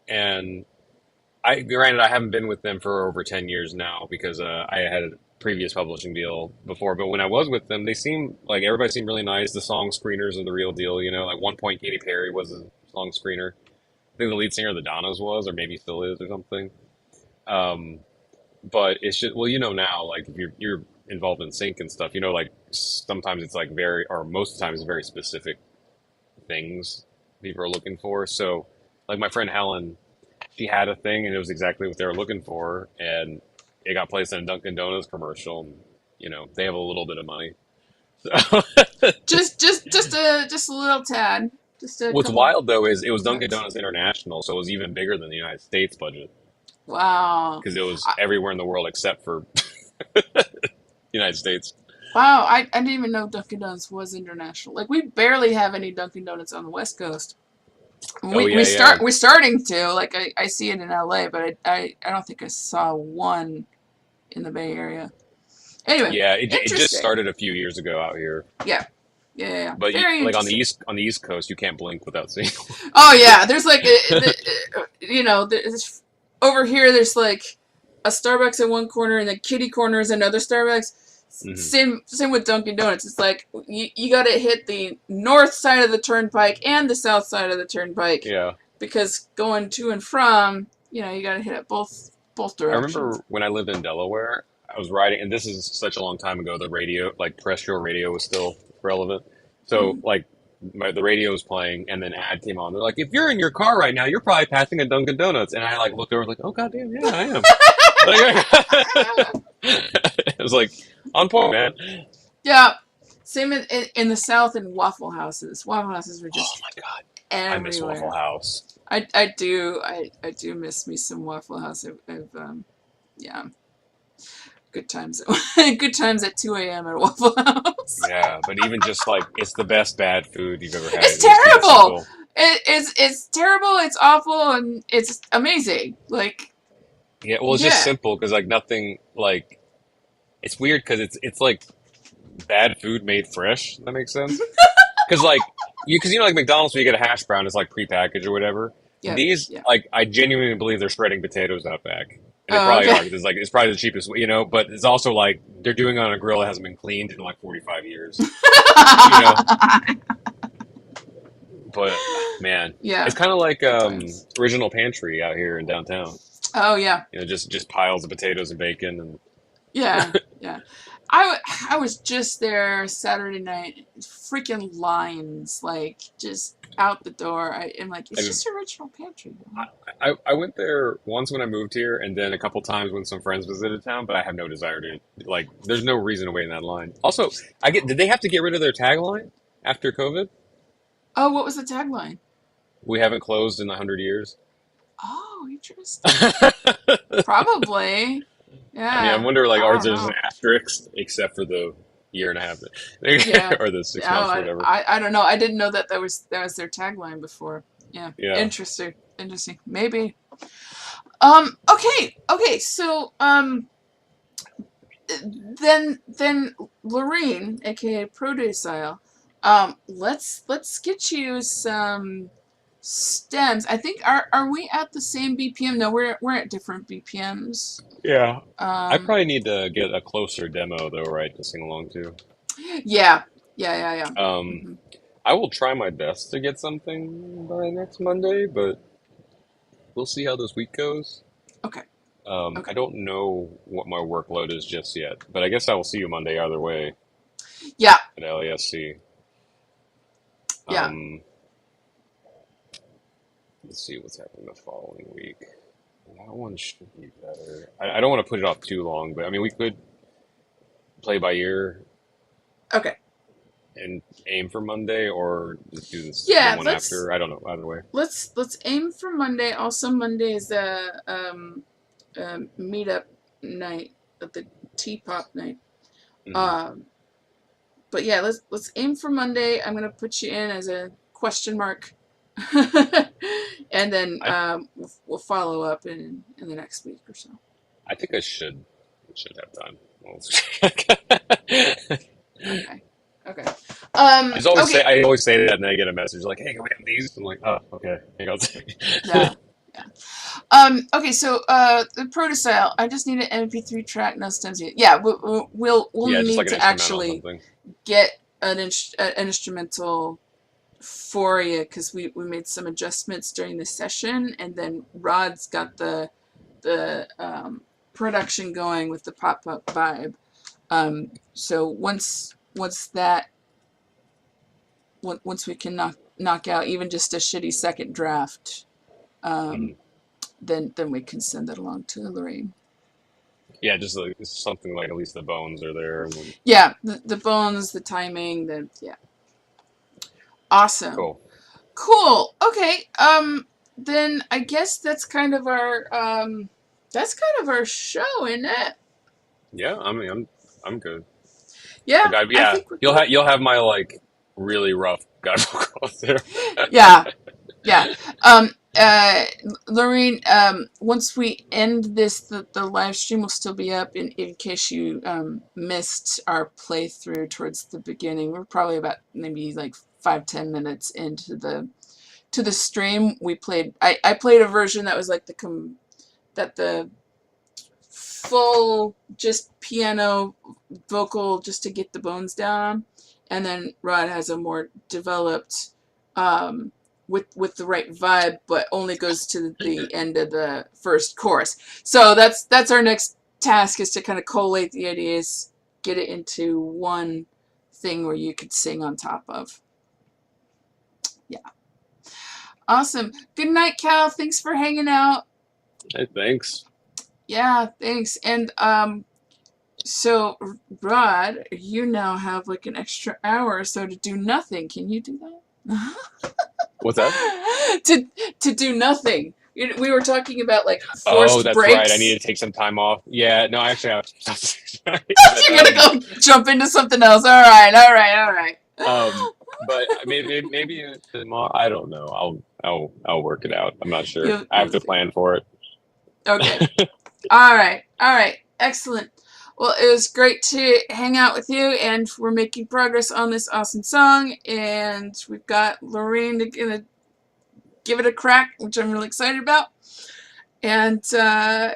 B: and I granted I haven't been with them for over 10 years now because I had a previous publishing deal before. But when I was with them, they seemed like everybody seemed really nice. The song screeners are the real deal. Like one point, Katy Perry was a song screener. I think the lead singer of the Donnas was, or maybe still is, or something. Um, but it's just well, now, like if you're involved in sync and stuff, like sometimes it's like very, or most of the time it's very specific things people are looking for. So, like my friend Helen, she had a thing and it was exactly what they were looking for, and it got placed in a Dunkin' Donuts commercial. And, they have a little bit of money. So,
A: just a little tad, just a
B: what's
A: couple
B: wild though is it was Dunkin'
A: bucks.
B: Donuts International, so it was even bigger than the United States budget
A: Wow.
B: because it was
A: I,
B: everywhere in the world except for the United States.
A: Wow, I didn't even know Dunkin' Donuts was international. Like we barely have any Dunkin' Donuts on the West Coast.
B: Oh yeah, yeah,
A: We're starting to. Like I see it in LA, but I don't think I saw one in the Bay Area. Anyway,
B: yeah. It just
A: interesting.
B: started a few years ago out here,
A: Yeah. Yeah, yeah, yeah.
B: but
A: Very
B: like
A: interesting.
B: on the East Coast, you can't blink without seeing.
A: Oh yeah, there's like you know, over here there's like a Starbucks in one corner and the kitty corner is another Starbucks.
B: Mhm.
A: Same with Dunkin' Donuts. It's like you got to hit the north side of the turnpike and the south side of the turnpike
B: Yeah,
A: because going to and from, you know, you got to hit it both
B: I
A: directions.
B: remember when I lived in Delaware, I was riding, and this is such a long time ago. The radio, like terrestrial radio, was still relevant. So
A: Mm.
B: like the radio was playing, and then ad came on. They're like, "If you're in your car right now, you're probably passing a Dunkin' Donuts." And I like looked over, like, "Oh goddamn, yeah, I am." Like, it was like on point, man.
A: Yeah. Same in the south in Waffle Houses. Waffle Houses were
B: Oh
A: just
B: my god, I miss Waffle
A: everywhere.
B: House.
A: I do miss me some Waffle House. Yeah, good times. Good times at 2 a.m. at Waffle House.
B: Yeah, but even just like it's the best bad food you've ever had.
A: It's
B: It just keep it
A: terrible.
B: simple.
A: It's terrible. It's awful, and it's amazing. Like
B: Yeah, well, it's just
A: yeah.
B: simple because like nothing like it's weird because it's like bad food made fresh. That makes sense. Because like because you know like McDonald's when you get a hash brown it's like prepackaged or whatever.
A: Yeah,
B: These
A: yeah.
B: like I genuinely believe they're shredding potatoes out back, and they
A: Oh,
B: probably
A: okay.
B: are because like it's probably the cheapest, you know. But it's also like they're doing it on a grill that hasn't been cleaned in like 45 years, you know. But man,
A: Yeah,
B: it's kind of like
A: good times.
B: Original Pantry out here in downtown.
A: Oh yeah,
B: You know, just piles of potatoes and bacon and
A: yeah, yeah. I was just there Saturday night. Freaking lines, like just out the door. I am like, it's
B: I,
A: just original pantry.
B: I went there once when I moved here, and then a couple times when some friends visited town. But I have no desire to like. There's no reason to wait in that line. Also, I get. Did they have to get rid of their tagline after COVID?
A: Oh, what was the tagline?
B: We haven't closed in 100 years.
A: Oh, interesting. Probably.
B: I mean, I
A: Yeah.
B: wonder like,
A: I
B: ours
A: don't
B: there's an
A: know.
B: asterisk except for the year and a half
A: Yeah.
B: or the 6 months or
A: Oh,
B: whatever.
A: I don't know. I didn't know that that was their tagline before. Yeah.
B: Yeah.
A: Interesting. Interesting. Maybe. Okay. Okay. So then Lorene, aka Produce, let's get you some stems. I think are we at the same BPM? No, we're at different BPMs.
B: Yeah. I
A: Um,
B: probably need to get a closer demo though, right, to sing along to.
A: yeah, yeah.
B: Um,
A: Hmm.
B: I will try my best to get something by next Monday, but we'll see how this week goes.
A: Okay,
B: I
A: okay,
B: don't know what my workload is just yet, but I guess I will see you Monday either way
A: yeah,
B: at LASC.
A: yeah.
B: Um, let's see what's happening the following week. That one should be better. I don't want to put it off too long, but I mean, we could play by ear
A: Okay,
B: and aim for Monday, or just do this the
A: yeah.
B: one after. I don't know. Either way.
A: Let's aim for Monday. Also, Monday is a meetup night at the Teapot night.
B: Hmm.
A: Um, but yeah, let's aim for Monday. I'm gonna put you in as a question mark, and then
B: I
A: we'll follow up in the next week or so.
B: I think I should have time. Well,
A: Okay, okay, okay.
B: I always say that, and then I get a message like, "Hey, can we have these?" I'm like, "Oh, okay." Hang on.
A: Yeah, yeah. Okay, so the protostyle. I just need an MP3 track, no stems yet. Yeah, we'll
B: Yeah, just
A: need
B: like an
A: to
B: instrumental or
A: actually
B: something.
A: get an instrumental for you because we made some adjustments during the session, and then Rod's got the production going with the pop up vibe. So once we can knock out even just a shitty second draft, um,
B: Mhm.
A: then we can send that along to Lorraine.
B: Yeah, just like something like at least the bones are there. And then,
A: Yeah, the bones, the timing, yeah. Awesome.
B: cool.
A: Cool. Okay. Then I guess that's kind of our show, isn't it?
B: Yeah, I mean, I'm good.
A: Yeah,
B: guide.
A: I
B: Yeah,
A: think we're good.
B: you'll have my like really rough guide vocals there.
A: Yeah, yeah. Lorraine, once we end this, the live stream will still be up in case you missed our playthrough towards the beginning. We're probably about maybe like 5-10 minutes into the stream. I played a version that was like the full just piano vocal just to get the bones down, and then Rod has a more developed with the right vibe, but only goes to the end of the first chorus. So that's our next task, is to kind of collate the ideas, get it into one thing where you could sing on top of. Yeah. Awesome. Good night, Cal. Thanks for hanging out.
B: Hey, thanks.
A: Yeah, thanks. And so Rod, you now have like an extra hour or so to do nothing. Can you do that?
B: What's that?
A: To do nothing. We were talking about like
B: Oh,
A: forced
B: that's
A: breaks.
B: right. I need to take some time off. Yeah, no, actually,
A: You're gonna go jump into something else. All right.
B: but maybe tomorrow. I don't know. I'll work it out. I'm not sure. I have to plan for it.
A: Okay. All right. Excellent. Well, it was great to hang out with you, and we're making progress on this awesome song, and we've got Lorraine to give it a crack, which I'm really excited about. And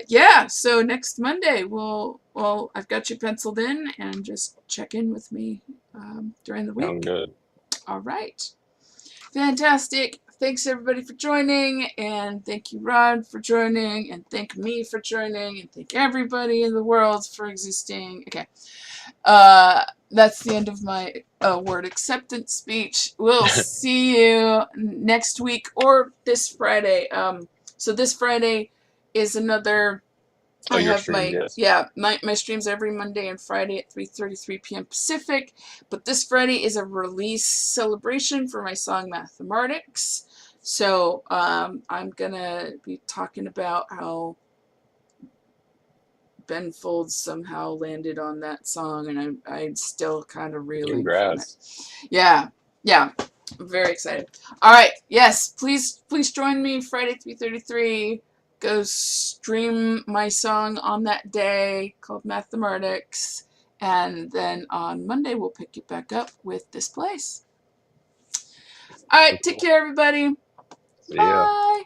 A: yeah, so next Monday I've got you penciled in, and just check in with me during the week.
B: Sounds good.
A: All right. Fantastic. Thanks everybody for joining, and thank you, Rod, for joining, and thank me for joining, and thank everybody in the world for existing. Okay. That's the end of my word acceptance speech. We'll see you next week or this Friday. So this Friday is another.
B: Oh,
A: I
B: your
A: have
B: stream, yes.
A: my streams every Monday and Friday at 3:33 p.m. Pacific. But this Friday is a release celebration for my song Mathematics. So I'm gonna be talking about how Ben Folds somehow landed on that song, and I'm still kind of reeling from it. Yeah, I'm very excited. All right, yes, please join me Friday 3:33. Go stream my song on that day called Mathematics, and then on Monday we'll pick it back up with This Place. All right, take care, everybody.
B: See ya.
A: Bye.